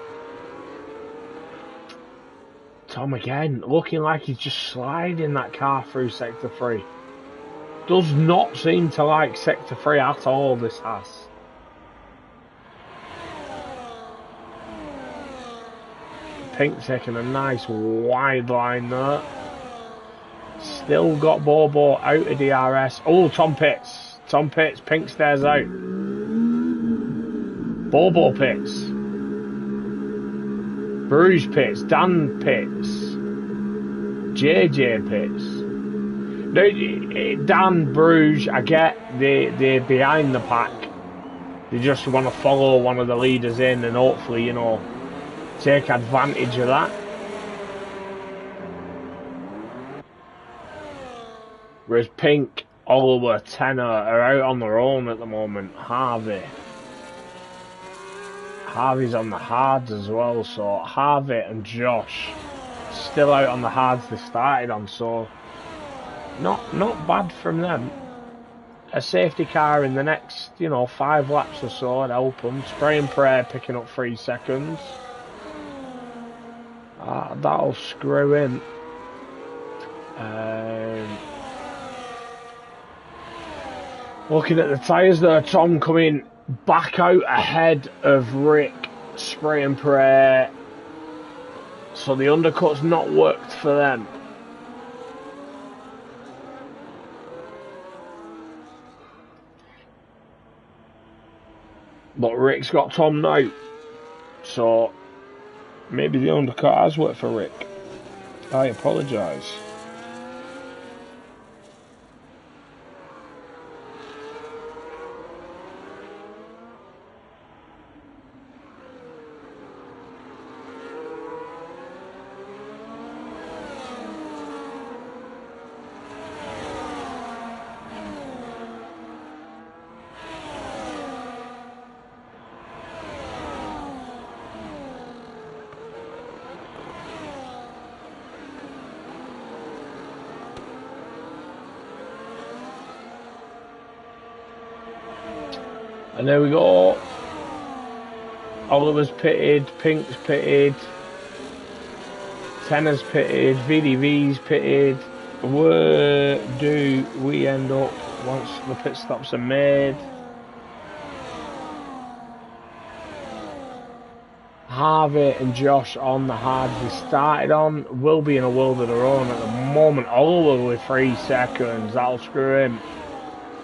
Tom again, looking like he's just sliding that car through Sector 3. Does not seem to like Sector 3 at all, this Haas. Pink taking a nice wide line there. Still got Bobo out of DRS. Oh, Tom pits. Tom pits, Pink stares out. Bobo pits. Bruges pits, Dan pits. JJ pits. Now, Dan, Bruges, I get they're behind the pack. They just want to follow one of the leaders in and hopefully, you know, take advantage of that. Whereas Pink, Oliver, Tenor are out on their own at the moment. Harvey's on the hards as well, so Harvey and Josh still out on the hards they started on, so not bad from them. A safety car in the next, you know, 5 laps or so would help them. Spray and Pray picking up 3 seconds. That'll screw in. Looking at the tyres there, Tom coming back out ahead of Rick, Spray and Pray. So the undercut's not worked for them. But Rick's got Tom now. So maybe the undercut has worked for Rick. I apologise. And there we go. Oliver's pitted, Pink's pitted, Tenor's pitted, VDV's pitted. Where do we end up once the pit stops are made? Harvey and Josh on the hards they started on will be in a world of their own at the moment. Oliver with 3 seconds, that'll screw him.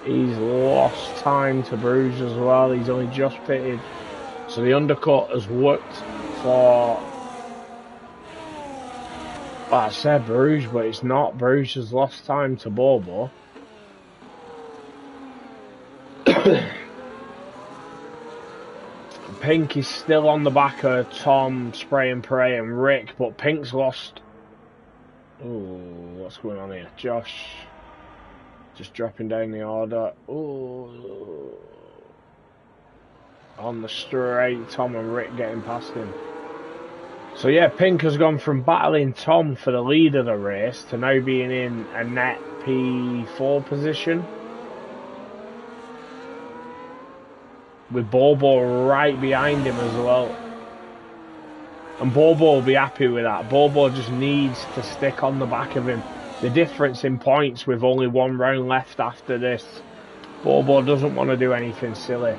He's lost time to Bruges as well. He's only just pitted. So the undercut has worked for... Well, I said Bruges, but it's not. Bruges has lost time to Bobo. Pink is still on the back of Tom, Spray and Pray and Rick, but Pink's lost... Ooh, what's going on here? Josh... Just dropping down the order. Ooh. On the straight, Tom and Rick getting past him. So yeah, Pink has gone from battling Tom for the lead of the race to now being in a net P4 position. With Bobo right behind him as well. And Bobo will be happy with that. Bobo just needs to stick on the back of him. The difference in points with only one round left after this. Bobo doesn't want to do anything silly.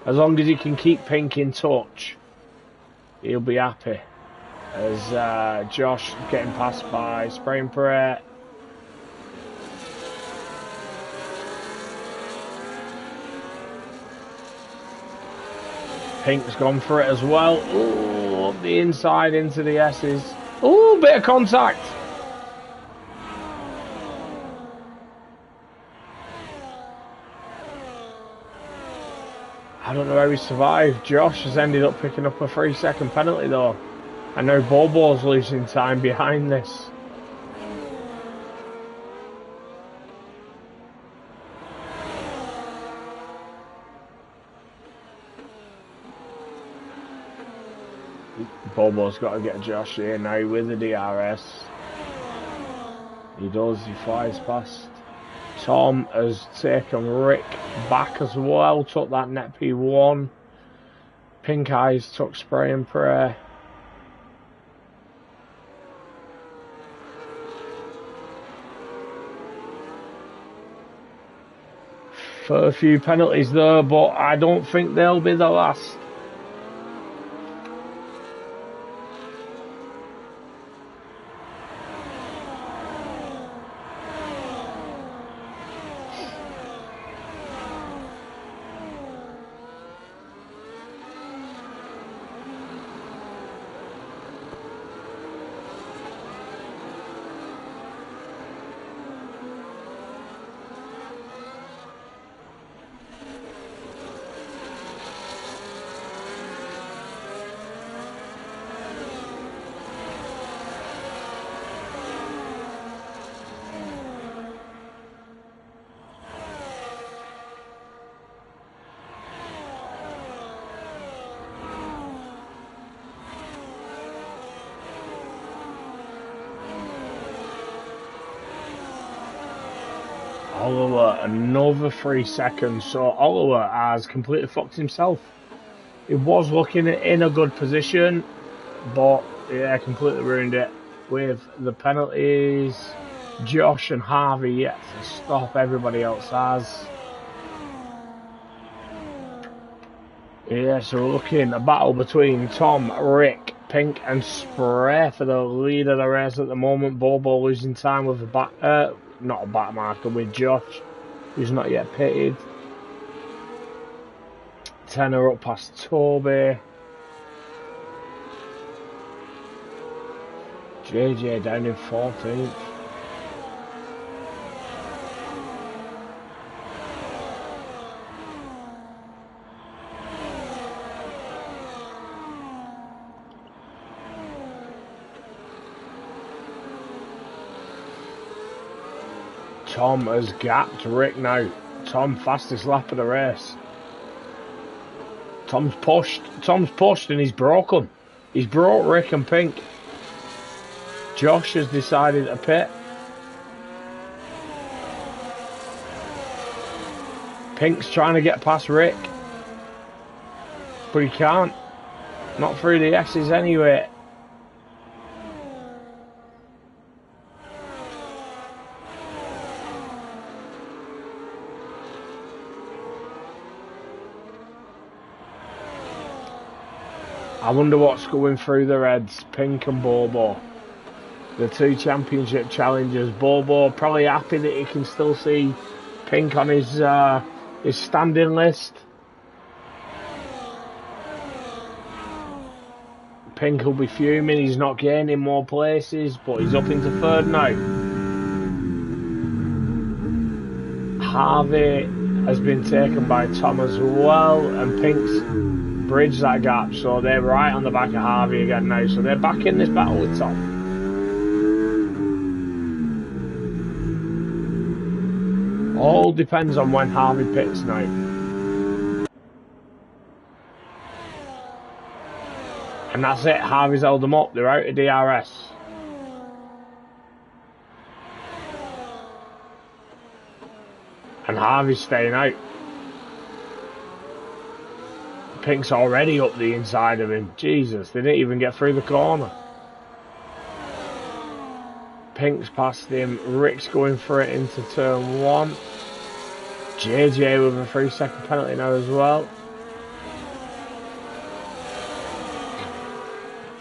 As long as he can keep Pink in touch, he'll be happy. As Josh getting passed by Spray and Pray. Pink's gone for it as well. Ooh, up the inside into the S's. Ooh, bit of contact. I don't know how he survived. Josh has ended up picking up a 3-second penalty though. And now Bobo's losing time behind this. Bobo's got to get Josh here now with the DRS. He does, he flies past. Tom has taken Rick back as well, took that net P1. Pink Eyes took Spray and Pray. For a few penalties there, but I don't think they'll be the last. Oliver, another 3 seconds. So Oliver has completely fucked himself. He was looking in a good position, but yeah, completely ruined it with the penalties. Josh and Harvey yet to stop. Everybody else has. Yeah, so we're looking a battle between Tom, Rick, Pink and Spray for the lead of the race at the moment. Bobo losing time with a not a back marker, with Josh, who's not yet pitted. Tenor up past Toby. JJ down in 14th. Tom has gapped Rick now. Tom fastest lap of the race. Tom's pushed and he's broken. He's brought Rick and Pink. Josh has decided to pit. Pink's trying to get past Rick, but he can't. Not through the S's anyway. I wonder what's going through their heads, Pink and Bobo. The two championship challengers. Bobo probably happy that he can still see Pink on his standing list. Pink will be fuming, he's not gaining more places, but he's up into third now. Harvey has been taken by Tom as well, and Pink's bridged that gap, so they're right on the back of Harvey again now, so they're back in this battle with Tom. All depends on when Harvey pits now. And that's it, Harvey's held them up, they're out of DRS. And Harvey's staying out. Pink's already up the inside of him. Jesus, they didn't even get through the corner. Pink's past him, Rick's going for it into turn 1. JJ with a 3-second penalty now as well.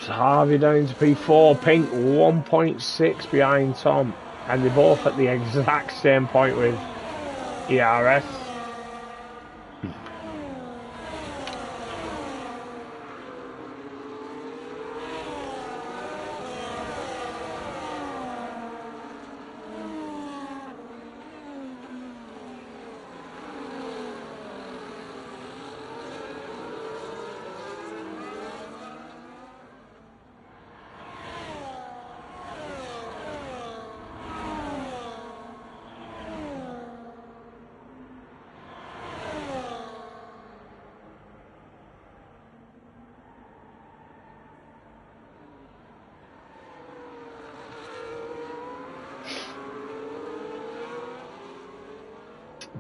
So Harvey down to P4, Pink 1.6 behind Tom. And they're both at the exact same point with ERS.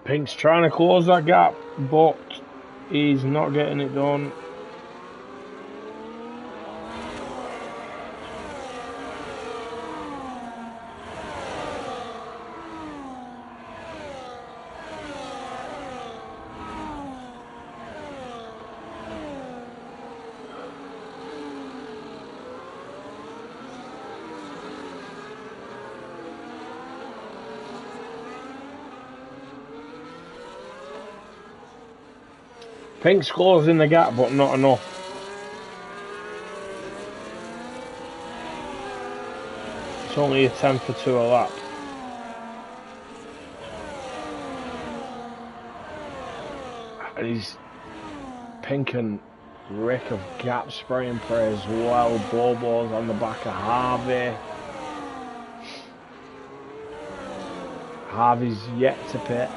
Pink's trying to close that gap, but he's not getting it done. Pink's closing the gap, but not enough. It's only a 10 for 2 a lap. And he's Pink and Rick of gap spray and pray as well. Blow balls on the back of Harvey. Harvey's yet to pit.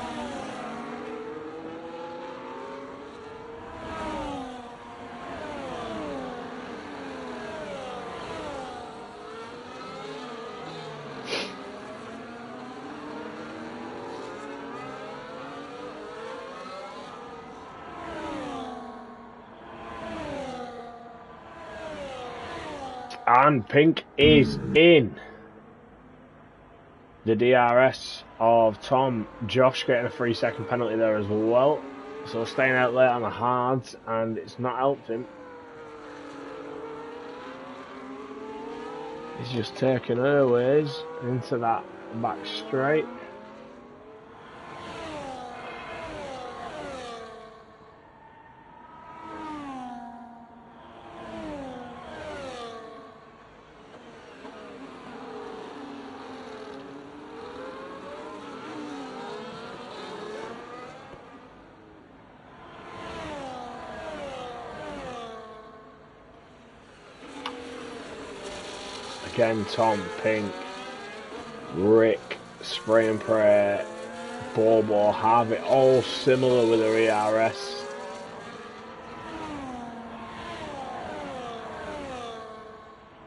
And Pink is in. The DRS of Tom. Josh getting a 3-second penalty there as well. So staying out late on the hards, and it's not helped him. He's just taking airways into that back straight. Again, Tom, Pink, Rick, Spray and Pray, Bobo, Harvey, all similar with their ERS.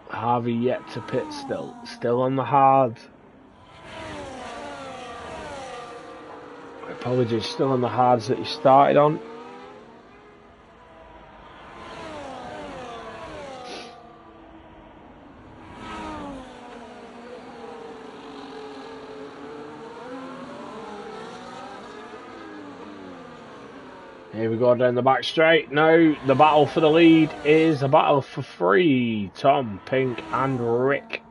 Harvey yet to pit still on the hard. Apologies, still on the hards that he started on. Here we go down the back straight. Now the battle for the lead is a battle for 3. Tom, Pink and Rick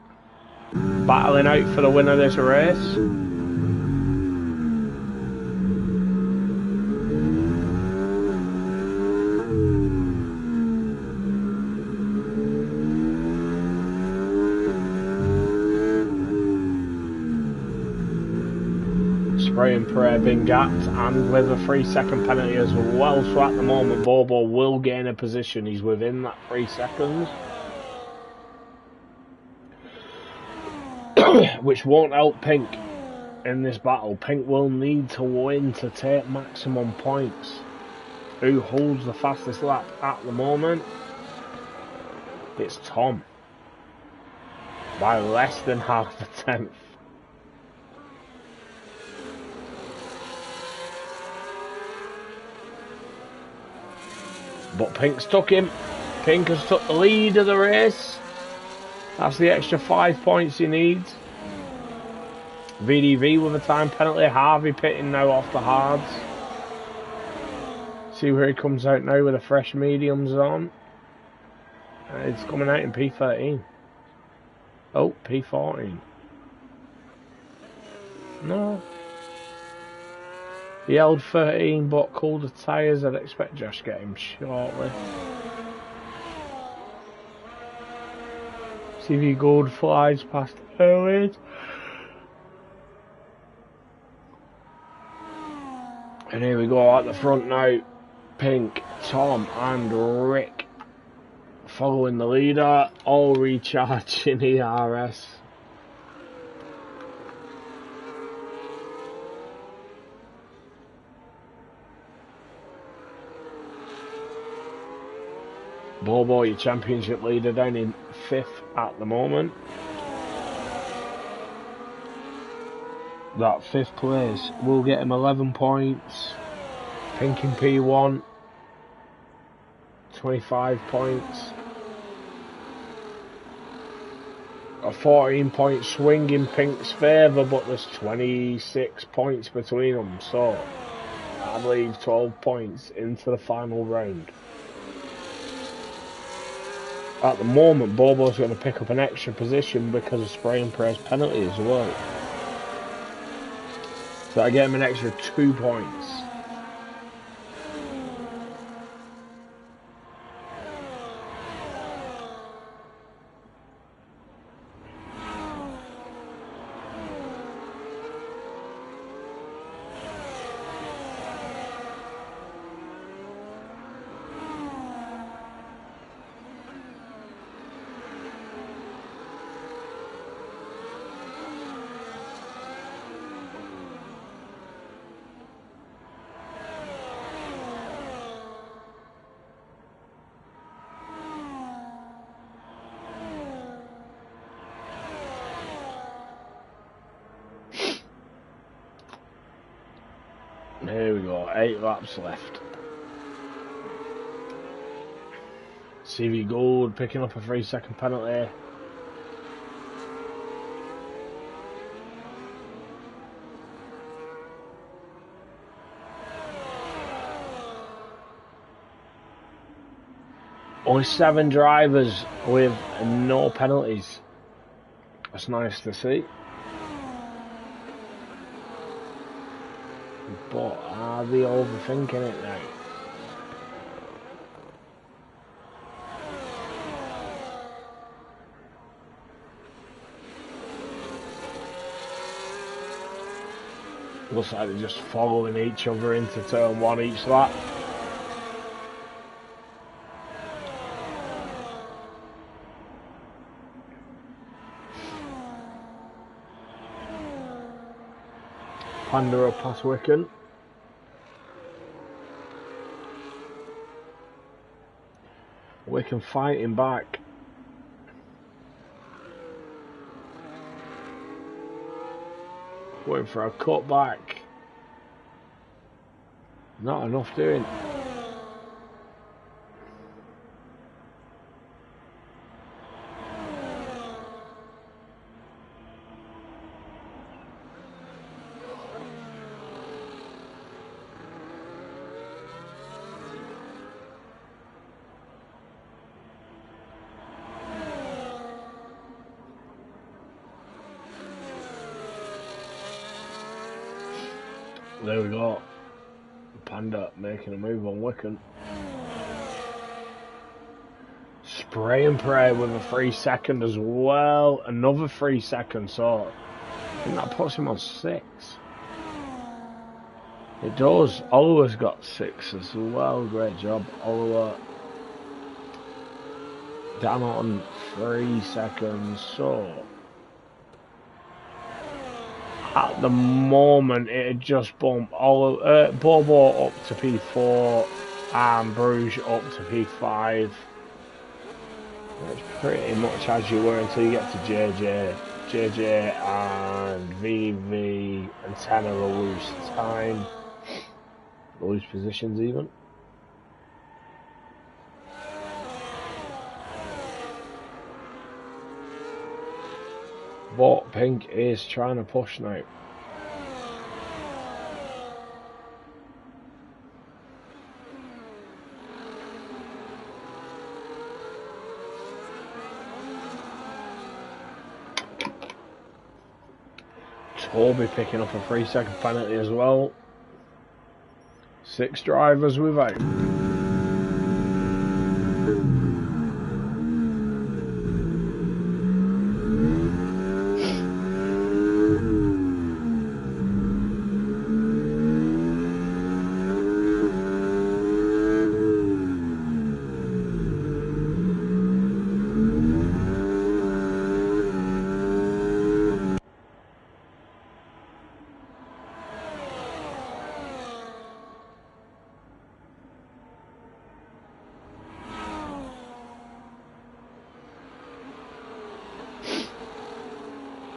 battling out for the win of this race. Spray and Pray being gapped and with a 3-second penalty as well, so at the moment Bobo will gain a position. He's within that 3 seconds, which won't help Pink in this battle. Pink will need to win to take maximum points. Who holds the fastest lap at the moment? It's Tom. By less than half a tenth. But Pink's took him. Pink has took the lead of the race. That's the extra 5 points he needs. VDV with a time penalty. Harvey pitting now off the hards. See where he comes out now with the fresh mediums on. It's coming out in P13. Oh, P14. No. He held 13 but colder tyres. I'd expect Josh to get him shortly. CV Gold flies past Erwin. And here we go at the front now. Pink, Tom and Rick following the leader, all recharging ERS. Bobo, your championship leader, down in 5th at the moment. That 5th place will get him 11 points. Pink in P1, 25 points. A 14-point swing in Pink's favour, but there's 26 points between them, so I'd leave 12 points into the final round. At the moment, Bobo's going to pick up an extra position because of spray and pray's penalty as well. So I get him an extra 2 points. Here we go, 8 laps left. CV Gold picking up a 3-second penalty. Only 7 drivers with no penalties. That's nice to see. But are they overthinking it now? Looks like they're just following each other into turn 1 each lap. Pandora past Wicken. Wicken fighting back. Going for a cutback. Not enough doing. There we go. Panda making a move on Wicken. Spray and pray with a 3-second as well. Another 3 seconds, so I think that puts him on 6. It does. Oliver's got 6 as well. Great job, Oliver. Down on 3 seconds, so at the moment it had just bumped Bobo up to P4 and Bruges up to P5. It's pretty much as you were until you get to JJ. JJ and VV and Tanner will lose time. They'll lose positions even. But Pink is trying to push now. Toby picking up a 3-second penalty as well. 6 drivers without.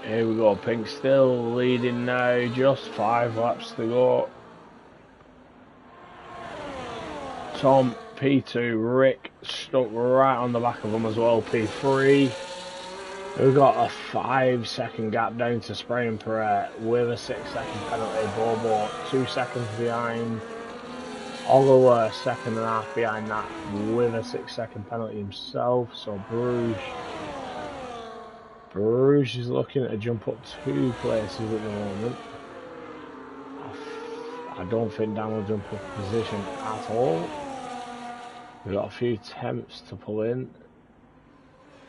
Here we go, Pink still leading now, just 5 laps to go. Tom, P2, Rick stuck right on the back of them as well, P3. We've got a 5-second gap down to Spray and Perret with a 6-second penalty. Bobo 2 seconds behind. Oliver 2.5 behind that with a 6-second penalty himself. So Bruges is looking to jump up 2 places at the moment. I don't think Dan will jump up a position at all. We've got a few attempts to pull in.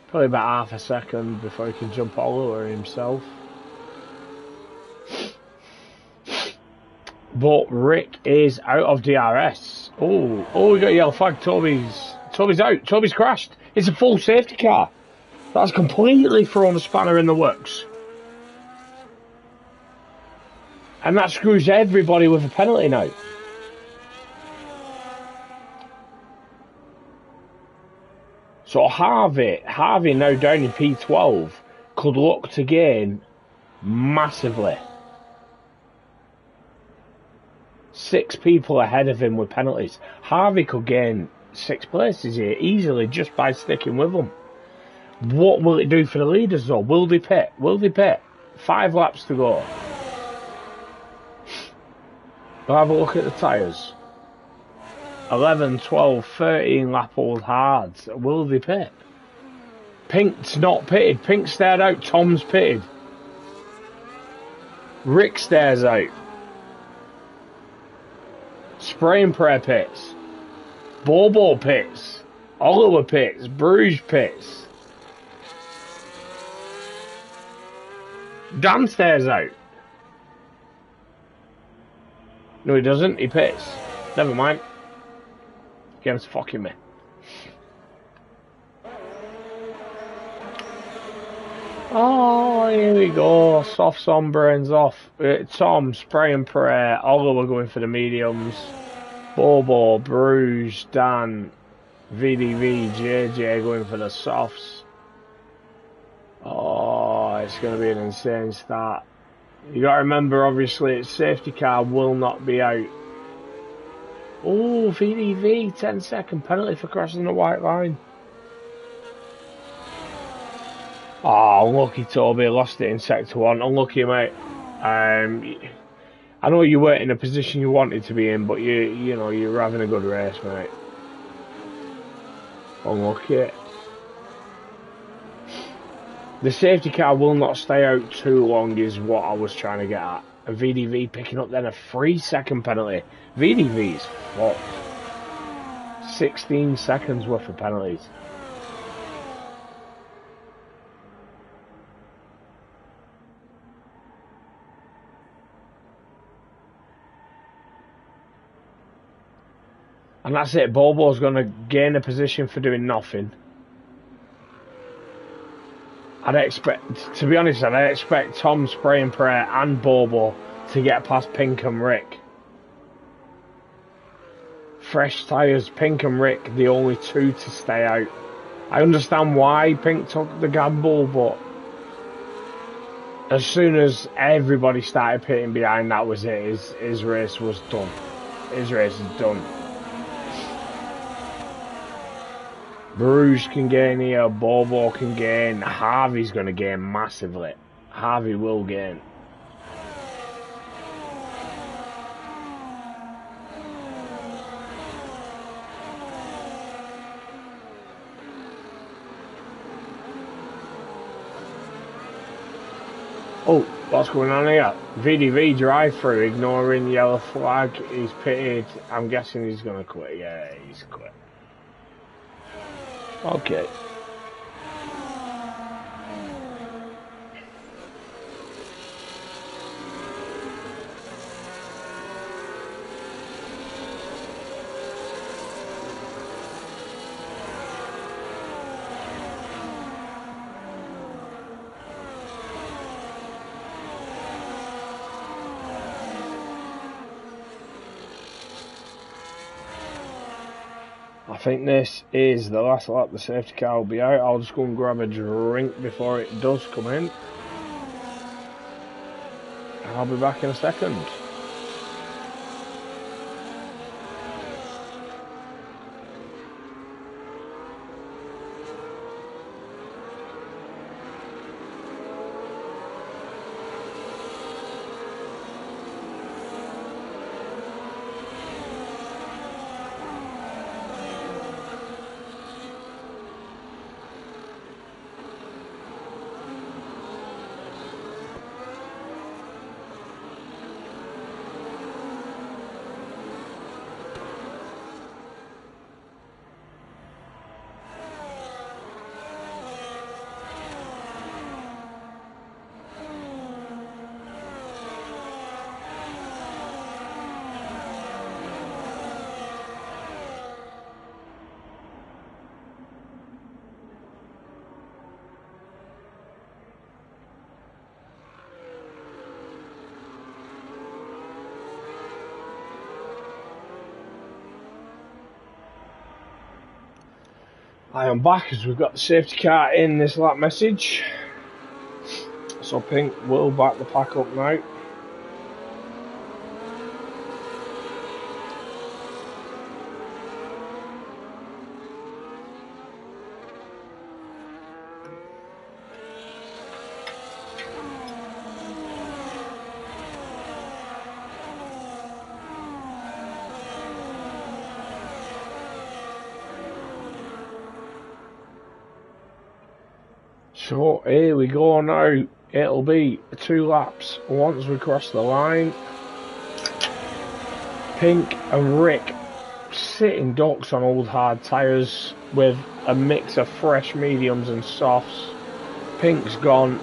Probably about half a second before he can jump Oliver himself. But Rick is out of DRS. Oh, we got a yellow flag. Toby's out. Toby's crashed. It's a full safety car. That's completely thrown a spanner in the works. And that screws everybody with a penalty now. So Harvey now down in P12 could look to gain massively. 6 people ahead of him with penalties. Harvey could gain 6 places here easily just by sticking with them. What will it do for the leaders though? Will they pit? 5 laps to go. We'll have a look at the tyres. 11, 12, 13 lap old hards. Will they pit? Pink's not pitted. Pink stared out. Tom's pitted. Rick stares out. Spray and Prayer pits. Bobo pits. Oliver pits. Bruges pits. Dan stares out. No, he doesn't. He pits. Never mind. Game's fucking me. Oh, here we go. Soft Sunburns off. Tom, Spray and Prayer. Oliver going for the mediums. Bobo, Bruges, Dan, VDV, JJ going for the softs. Oh, it's going to be an insane start. You got to remember, obviously, safety car will not be out. Oh, VDV, 10-second penalty for crossing the white line. Oh, unlucky Toby, lost it in sector 1. Unlucky, mate. I know you weren't in a position you wanted to be in, but you know, you're having a good race, mate. Unlucky. The safety car will not stay out too long is what I was trying to get at. And VDV picking up then a 3-second penalty. VDV's fucked. 16 seconds worth of penalties. And that's it. Bobo's going to gain a position for doing nothing. To be honest, I'd expect Tom, Spray and Prayer and Bobo to get past Pink and Rick. Fresh tyres, Pink and Rick, the only 2 to stay out. I understand why Pink took the gamble, but as soon as everybody started pitting behind, that was it. His race was done. His race is done. Bruges can gain here, Bobo can gain, Harvey's going to gain massively. Harvey will gain. Oh, what's going on here? VDV drive-through, ignoring yellow flag. He's pitted. I'm guessing he's going to quit. Yeah, he's quit. Okay. I think this is the last lap. The safety car will be out. I'll just go and grab a drink before it does come in. I'll be back in a second. I am back as we've got the safety car in this lap message. So Pink will back the pack up now. So here we go now. It'll be 2 laps once we cross the line. Pink and Rick sitting ducks on old hard tyres with a mix of fresh mediums and softs. Pink's gone.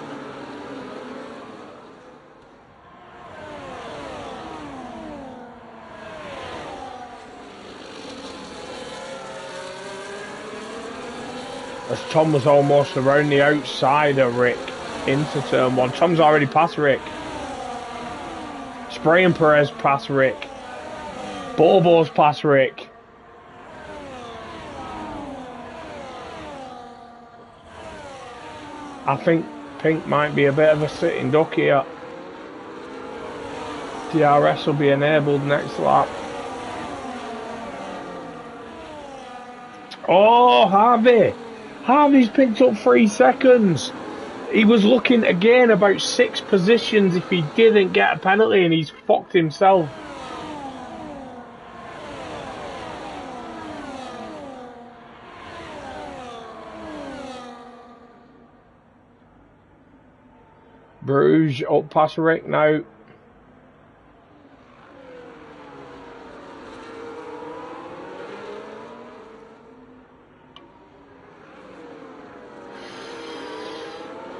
As Tom was almost around the outside of Rick into turn 1. Tom's already past Rick. Spray and Perez past Rick. Bobo's past Rick. I think Pink might be a bit of a sitting duck here. DRS will be enabled next lap. Oh, Harvey! Harvey's picked up 3 seconds. He was looking to gain about 6 positions if he didn't get a penalty, and he's fucked himself. Bruges up past Rick now.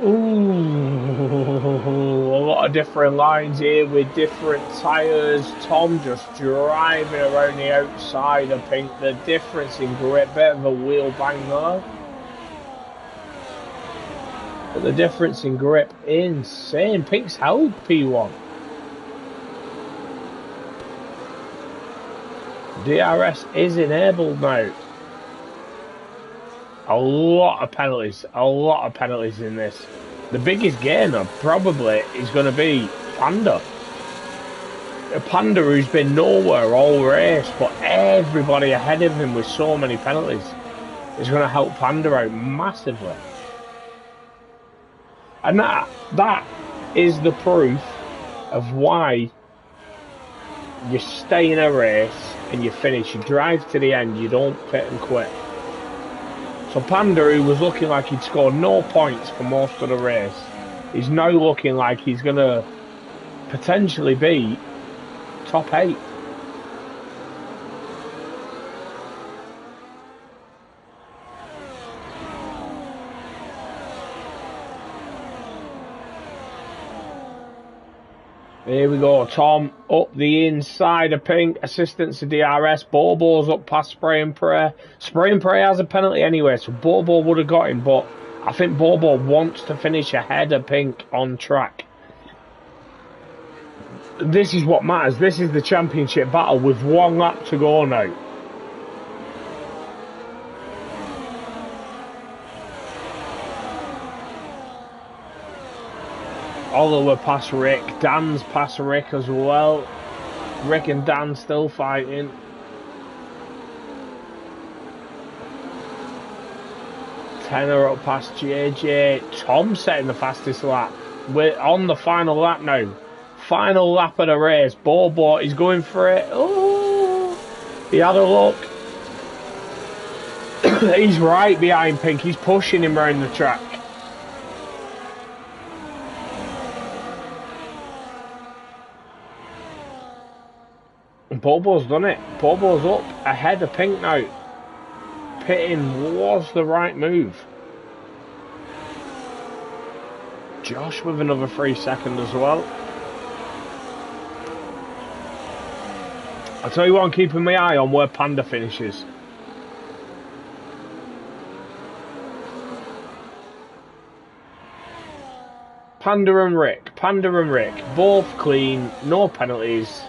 Ooh, a lot of different lines here with different tyres. Tom just driving around the outside of Pink. The difference in grip, bit of a wheel bang there. But the difference in grip, insane. Pink's held P1. DRS is enabled now. A lot of penalties. A lot of penalties in this. The biggest gainer probably is going to be Panda. A Panda who's been nowhere all race, but everybody ahead of him with so many penalties is going to help Panda out massively. And that is the proof of why you stay in a race and you finish. You drive to the end, you don't pit and quit. So Panda, who was looking like he'd scored no points for most of the race, is now looking like he's going to potentially be top 8. Here we go, Tom up the inside of Pink, assistant to DRS, Bobo's up past Spray and Pray. Spray and Pray has a penalty anyway, so Bobo would have got him, but I think Bobo wants to finish ahead of Pink on track. This is what matters, this is the championship battle with 1 lap to go now. Oliver past Rick, Dan's past Rick as well. Rick and Dan still fighting. Tenor up past JJ. Tom setting the fastest lap. We're on the final lap now. Final lap of the race. Bobo is going for it. Oh, he had a look. He's right behind Pink. He's pushing him around the track. Bobo's done it. Bobo's up ahead of Pink now. Pitting was the right move. Josh with another 3 seconds as well. I'll tell you what, I'm keeping my eye on where Panda finishes. Panda and Rick, both clean, no penalties.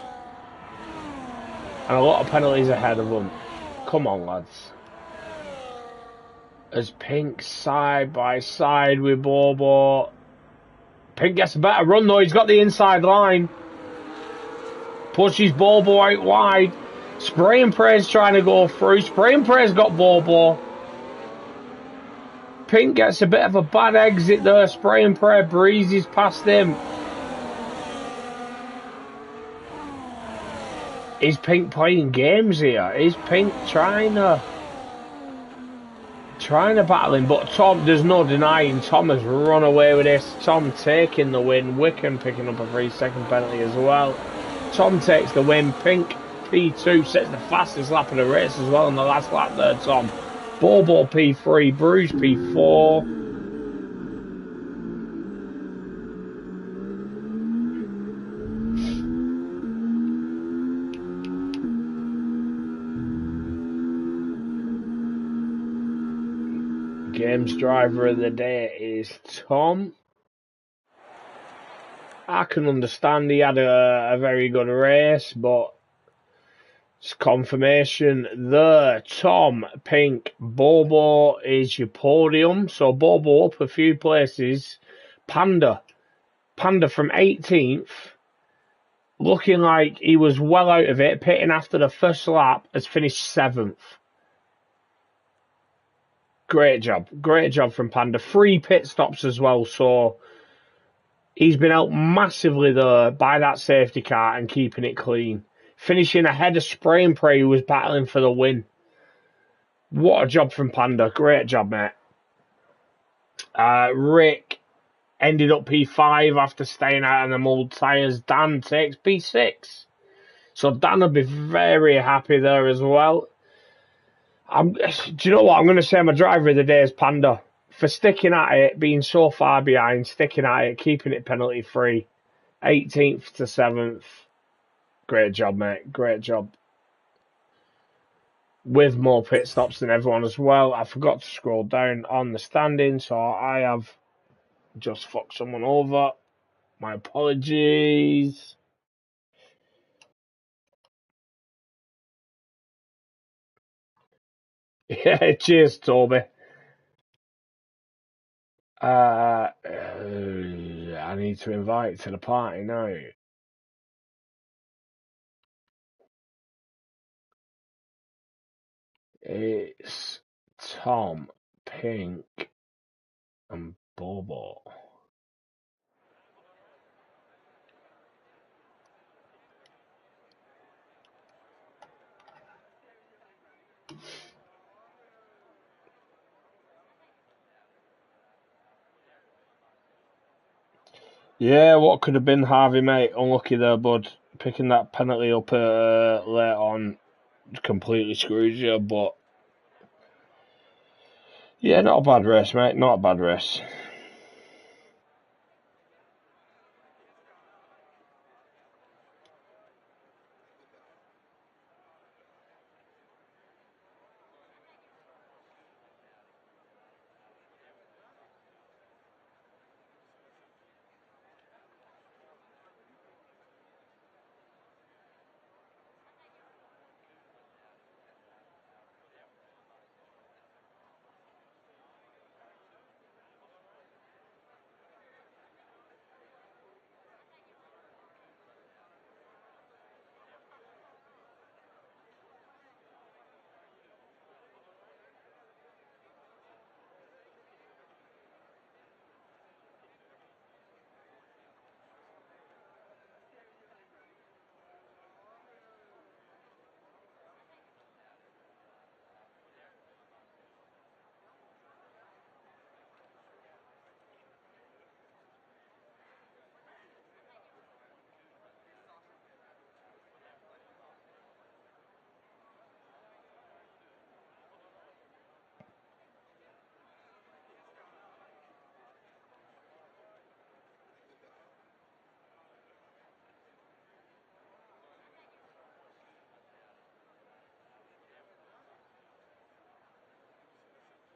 And a lot of penalties ahead of them. Come on, lads. As Pink side by side with Bobo. Pink gets a better run though, he's got the inside line. Pushes Bobo out wide. Spray and Pray's trying to go through. Spray and Pray's got Bobo. Pink gets a bit of a bad exit there. Spray and Pray breezes past him. Is Pink playing games here? Is Pink trying to battle him? But Tom, there's no denying, Tom has run away with this. Tom taking the win. Wickham picking up a 3-second penalty as well. Tom takes the win. Pink P2 sets the fastest lap of the race as well on the last lap there, Tom. Bobo P3, Bruges P4. Games driver of the day is Tom. I can understand he had a very good race, but it's confirmation there. Tom, Pink, Bobo is your podium. So Bobo up a few places. Panda from 18th, looking like he was well out of it, pitting after the first lap, has finished 7th. Great job from Panda. 3 pit stops as well, so he's been helped massively there by that safety car and keeping it clean. Finishing ahead of Spray and Pray, who was battling for the win. What a job from Panda. Great job, mate. Rick ended up P5 after staying out on the mould tyres. Dan takes P6. So Dan will be very happy there as well. Do you know what? I'm going to say my driver of the day is Panda. For sticking at it, being so far behind, sticking at it, keeping it penalty free. 18th to 7th. Great job, mate. Great job. With more pit stops than everyone as well. I forgot to scroll down on the standing, so I have just fucked someone over. My apologies. Yeah, cheers, Toby. I need to invite to the party now. It's Tom, Pink, and Bobo. Yeah, what could have been Harvey, mate? Unlucky there, bud. Picking that penalty up late on completely screws you, but yeah, not a bad race, mate. Not a bad race.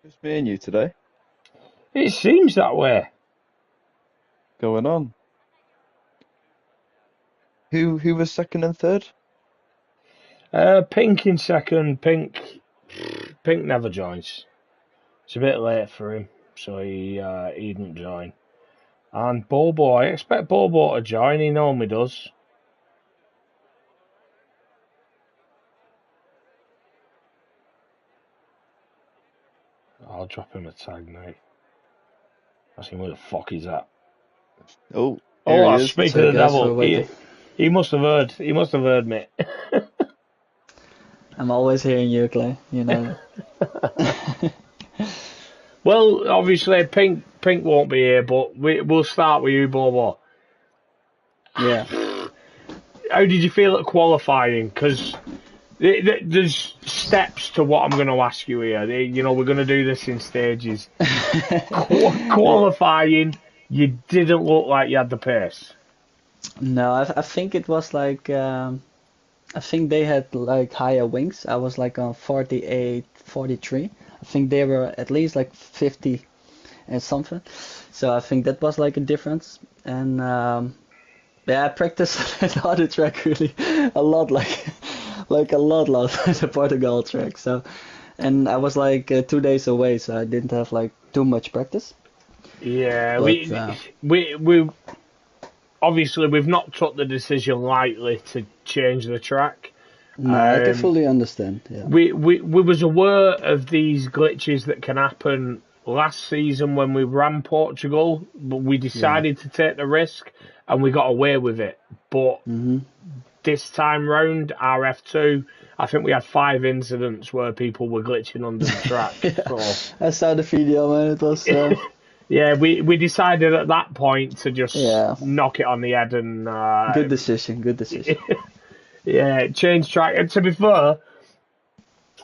Just me and you today. It seems that way. Going on. Who was second and third? Pink in second. Pink never joins. It's a bit late for him, so he didn't join. And Bobo, I expect Bobo to join. He normally does. I'll drop him a tag now. Ask him where the fuck he's at. Oh, here Oh, he I is. speak of Sorry the guys devil. for waiting. He must have heard. He must have heard me. I'm always hearing you, Clay. You know that. Well, obviously, Pink won't be here, but we'll start with you, Bobo. Yeah. How did you feel at qualifying? Because there's steps to what I'm going to ask you here. We're going to do this in stages. Qualifying, you didn't look like you had the pace. No, I think it was like I think they had like higher wings. I was like on 48, 43. I think they were at least like 50 and something. So I think that was like a difference. And yeah, I practiced the other track really a lot, like a lot, the Portugal track. So, and I was like 2 days away, so I didn't have like too much practice. Yeah, But we obviously we've not took the decision lightly to change the track. no, I can fully understand. Yeah. We was aware of these glitches that can happen last season when we ran Portugal, but we Yeah. decided to take the risk and we got away with it. But this time round, RF2, I think we had 5 incidents where people were glitching under the track. Yeah. So I saw the video, man. It was yeah, we decided at that point to just yeah, knock it on the head and good decision. Good decision. yeah, change track. And to be fair,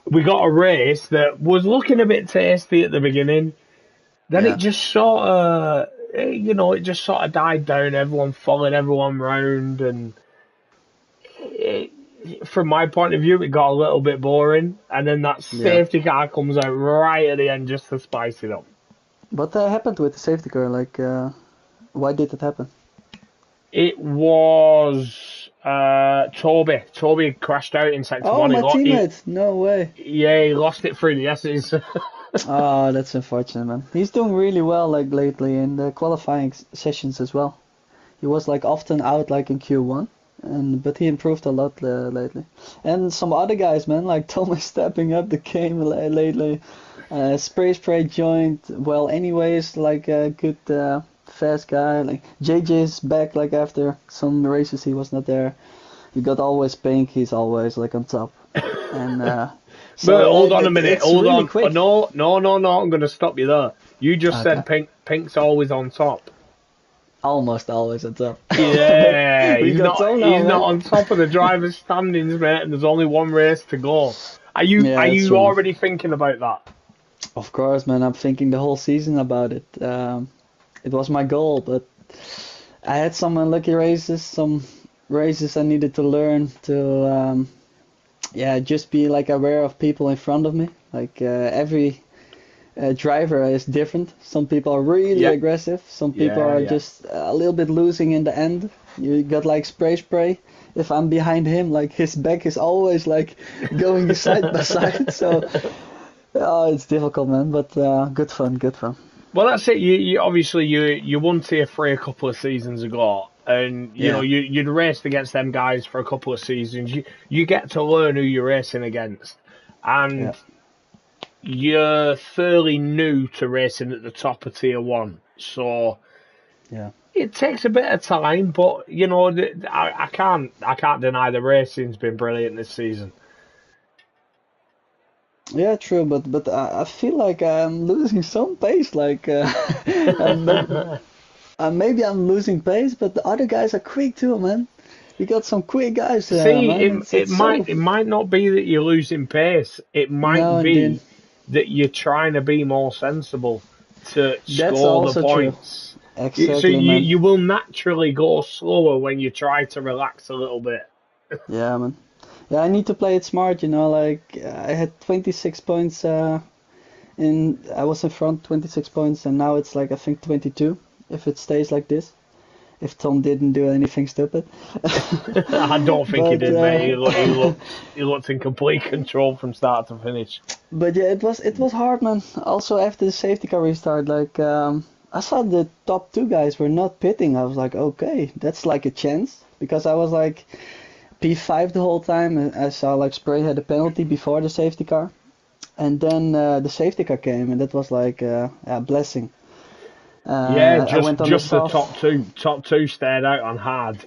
we got a race that was looking a bit tasty at the beginning. Then it Yeah. just sort of, it just sort of died down. Everyone followed everyone round, and it, from my point of view, it got a little bit boring. And then that Yeah. safety car comes out right at the end just to spice it up. What happened with the safety car? Like, why did it happen? It was Toby. Toby crashed out in sector Oh, one. my teammate. No way. Yeah, he lost it through the S's. Oh, that's unfortunate, man. He's doing really well like lately in the qualifying sessions as well. He was like often out like in Q1, and but he improved a lot lately. And some other guys, man, like Thomas stepping up the game lately. Spray joined well, anyways, like a good fast guy. Like JJ's back like after some races he was not there. You got always Pink, he's always like on top. And so But hold on a minute, it's hold really on. Oh, quick. no, no, no, no, I'm going to stop you there. You just Okay. said Pink's always on top. Almost always on top. But Yeah, we got Tom now, he's not man. on top of the driver's standings, mate, and there's only one race to go. Are Yeah, that's you true, man. already thinking about that? Of course, man. I'm thinking the whole season about it. It was my goal, but I had some unlucky races, some races I needed to learn to, yeah, just be like aware of people in front of me. Like every driver is different. Some people are really Yeah, aggressive. Some people yeah, are yeah. just a little bit losing in the end. You got like spray. If I'm behind him, like his back is always like going side by side. So oh, it's difficult, man. But good fun, good fun. Well, that's it. You obviously you won tier three a couple of seasons ago, and you know Yeah, you'd raced against them guys for a couple of seasons. You get to learn who you're racing against, yeah, and you're fairly new to racing at the top of tier one, so yeah. it takes a bit of time. But you know, I can't deny the racing's been brilliant this season. Yeah, true, but I feel like I'm losing some pace. Like, but maybe I'm losing pace, but the other guys are quick too, man. We got some quick guys, See, man. it It's so. might not be that you're losing pace. It might No, indeed. be that you're trying to be more sensible to That's score the also true. points. So Exactly, you man. you will naturally go slower when you try to relax a little bit. Yeah, man. Yeah, I need to play it smart, you know. Like, I had 26 points I was in front 26 points, and now it's like I think 22 if it stays like this. If Tom didn't do anything stupid. I don't think he But did, mate. He looked in complete control from start to finish. but yeah, it was hard, man. Also after the safety car restart, like I saw the top two guys were not pitting. I was like, okay, that's like a chance because I was like P5 the whole time, and I saw like Spray had a penalty before the safety car, and then the safety car came, and that was like a blessing. Yeah, I just went on the just the soft. top two stared out on hard.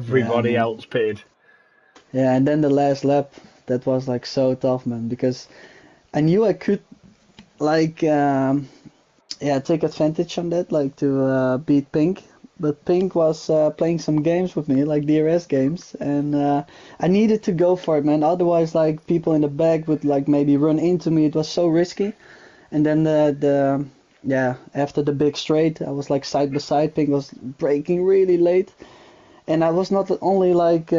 Yeah, Everybody man. else pitted. Yeah, and then the last lap, that was like so tough, man, because I knew I could like yeah, take advantage on that, like to beat Pink. But Pink was playing some games with me, like DRS games, and I needed to go for it, man. Otherwise, like people in the back would like maybe run into me. It was so risky. And then the yeah, after the big straight, I was like side by side. Pink was braking really late, and I was not only like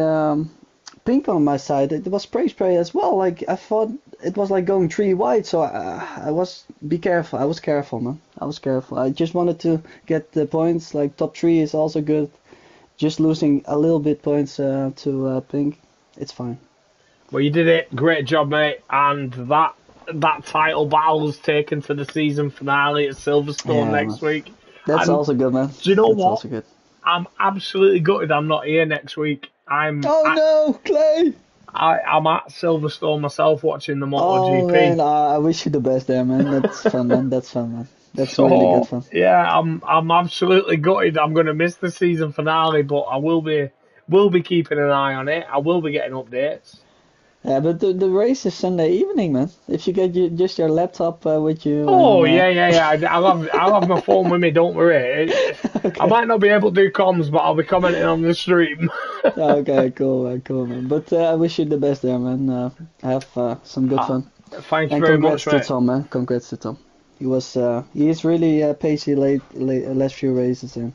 Pink on my side. It was spray as well. Like I thought it was like going three wide, so I was be careful. I was careful, man. I was careful. I just wanted to get the points. Like top three is also good. Just losing a little bit points to Pink, it's fine. Well, you did it. Great job, mate. And that title battle's taken to the season finale at Silverstone Yeah, man. next week. That's And also good, man. do you know That's what? also good. I'm absolutely gutted I'm not here next week. Oh no, Clay! I'm at Silverstone myself watching the Oh man, MotoGP. I wish you the best there, man. That's fun, man. That's fun, man. That's really good So fun. yeah, I'm absolutely gutted. I'm gonna miss the season finale, but I will be keeping an eye on it. I will be getting updates. Yeah, but the race is Sunday evening, man. If you get just your laptop with you Oh and yeah, yeah, yeah. I'll have my phone with me. Don't worry. I okay, might not be able to do comms, but I'll be commenting on the stream. okay, cool, cool, man. But I wish you the best there, man. Have some good Ah, fun. thank you And very much, congrats to mate. Tom, man. Congrats to Tom. He is really pacey last few races, and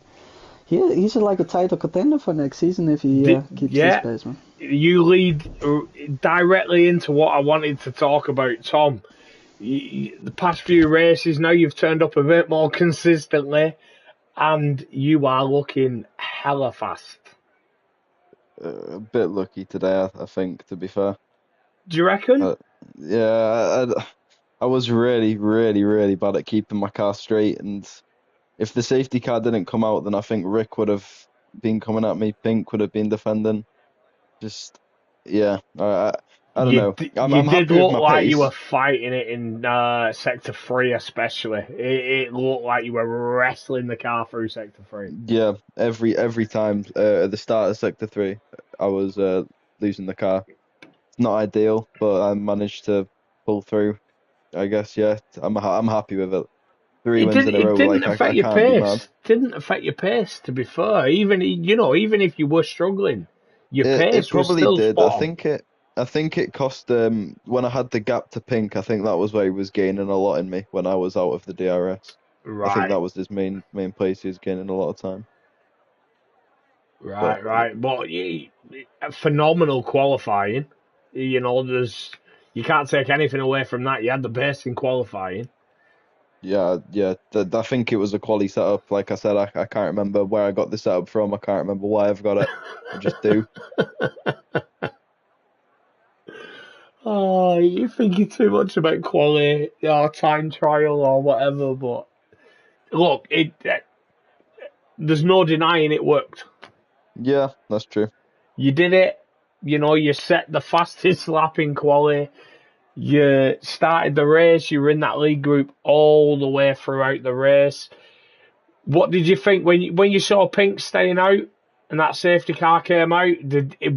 he's like a title contender for next season if he keeps this Yeah, pace, man. you lead directly into what I wanted to talk about, Tom. The past few races now you've turned up a bit more consistently, and you are looking hella fast. A bit lucky today, I think, to be fair. Do you reckon? Uh, yeah, I was really, really, really bad at keeping my car straight, and if the safety car didn't come out, then I think Rick would have been coming at me. Pink would have been defending. Just, yeah, I don't know. You I'm did happy with look my like you were pace. fighting it in Sector 3 especially. It looked like you were wrestling the car through Sector 3. Yeah, every time at the start of Sector 3, I was losing the car. It's not ideal, but I managed to pull through. I guess, yeah, I'm happy with it. Three wins in a It row, didn't like affect I your can't be mad. pace. Didn't affect your pace, to be fair. Even if you were struggling, your It pace was probably still did. spot on. I think it cost when I had the gap to Pink. I think that was where he was gaining a lot in me when I was out of the DRS. I think Right, that was his main place. He was gaining a lot of time. But right. But phenomenal qualifying. There's you can't take anything away from that. You had the best in qualifying. yeah, I think it was a quality setup. Like I said, I can't remember where I got the setup from. I can't remember why I've got it. I just do. Oh, you're thinking too much about quality or time trial or whatever. But look, there's no denying it worked. Yeah, that's true. You did it. You set the fastest lap in quali. You started the race. You were in that lead group all the way throughout the race. What did you think when you saw Pink staying out and that safety car came out?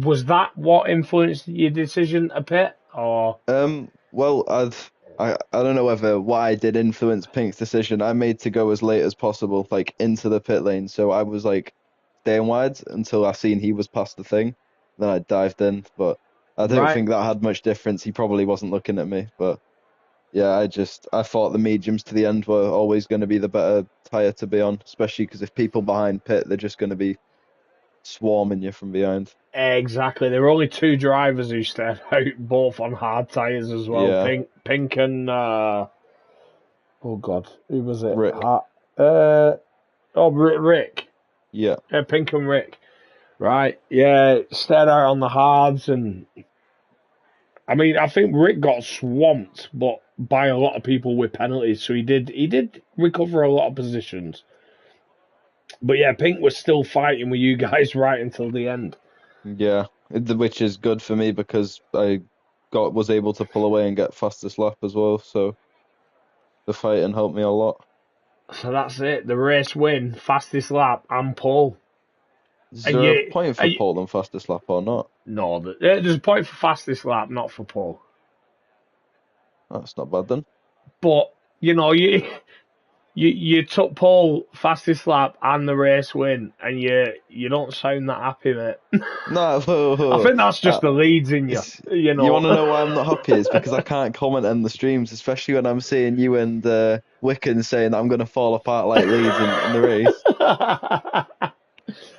Was that what influenced your decision to pit? Or Well, I don't know whether what I did influence Pink's decision. I made to go as late as possible, like into the pit lane. So I was like staying wide until I seen he was past the thing. Then I dived in, but I don't right? think that had much difference. He probably wasn't looking at me, but yeah, I thought the mediums to the end were always going to be the better tire to be on, especially because if people behind pit, they're just going to be swarming you from behind. Exactly. There were only two drivers who stayed out, both on hard tires as well. Yeah, Pink and oh god, who was it? Rick. Rick. Yeah, Pink and Rick. Right. Yeah, stayed out on the hards, and I mean, I think Rick got swamped, but by a lot of people with penalties. So he did recover a lot of positions. But yeah, Pink was still fighting with you guys right until the end. yeah, which is good for me because I was able to pull away and get fastest lap as well. So the fighting helped me a lot. So that's it. The race win, fastest lap, and pole. Is And there a you, point for pole and fastest lap or not? no, there's a point for fastest lap, not for pole. That's not bad then. But you took pole, fastest lap, and the race win, and you don't sound that happy, mate. No, I think that's just the leads in you, you you want to know. know why I'm not happy? It's because I can't comment on the streams, especially when I'm seeing you and Wicken saying that I'm going to fall apart like Leeds in the race.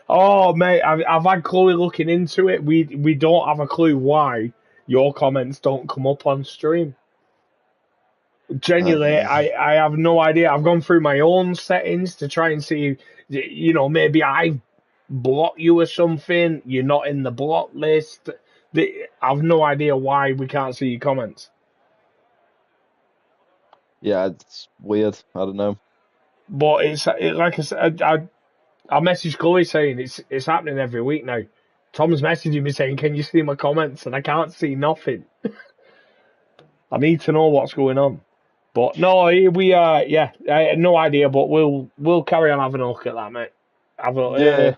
Oh, mate, I've had Chloe looking into it. We don't have a clue why your comments don't come up on stream. Uh, Genuinely, I have no idea. I've gone through my own settings to try and see, maybe I block you or something. You're not in the block list. I've no idea why we can't see your comments. yeah, it's weird. I don't know. But like I said, I messaged Chloe saying it's happening every week now. Tom's messaging me saying, "Can you see my comments?" And I can't see nothing. I need to know what's going on. But no, we yeah, I had no idea. But we'll carry on having a look at that, mate. Have Yeah, a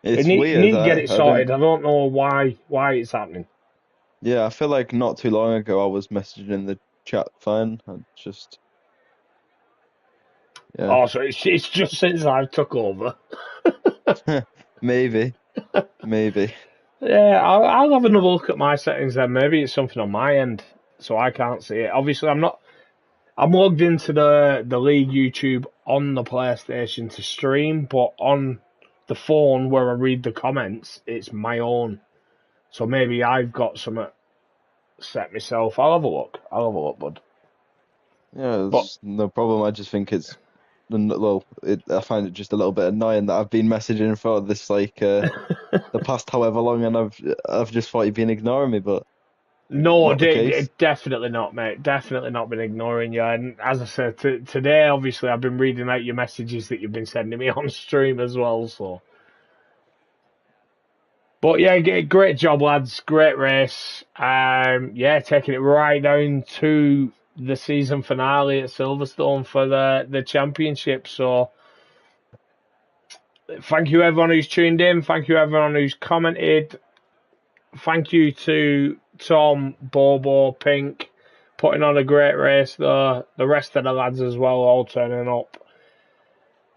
it's weird. need to get it I don't. sorted. I don't know why it's happening. Yeah, I feel like not too long ago I was messaging in the chat fine. I just yeah, Oh, so it's just since I've took over. maybe, maybe. Yeah, I'll have another look at my settings then. Maybe it's something on my end, so I can't see it. Obviously, I'm not. I'm logged into the league YouTube on the PlayStation to stream, but on the phone where I read the comments, it's my own. So maybe I've got some set myself. I'll have a look. Bud. Yeah, But it's no problem. I just think it's well, I find it just a little bit annoying that I've been messaging for this like the past however long, and I've just thought you've been ignoring me, but No, not the case? definitely not, mate. Definitely not been ignoring you. And as I said, today, obviously, I've been reading out your messages that you've been sending me on stream as well. So, but yeah, great job, lads. Great race. Yeah, taking it right down to the season finale at Silverstone for the championship. So, thank you everyone who's tuned in. Thank you everyone who's commented. Thank you to Tom, Bobo, Pink, putting on a great race. The rest of the lads as well, all turning up.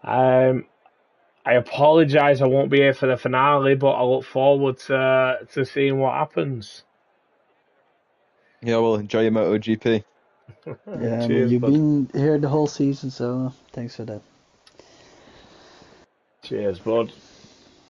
I apologise I won't be here for the finale, but I look forward to seeing what happens. Yeah, well, enjoy your MotoGP. Yeah, I mean, Cheers, you've bud. been here the whole season, so thanks for that. Cheers, bud.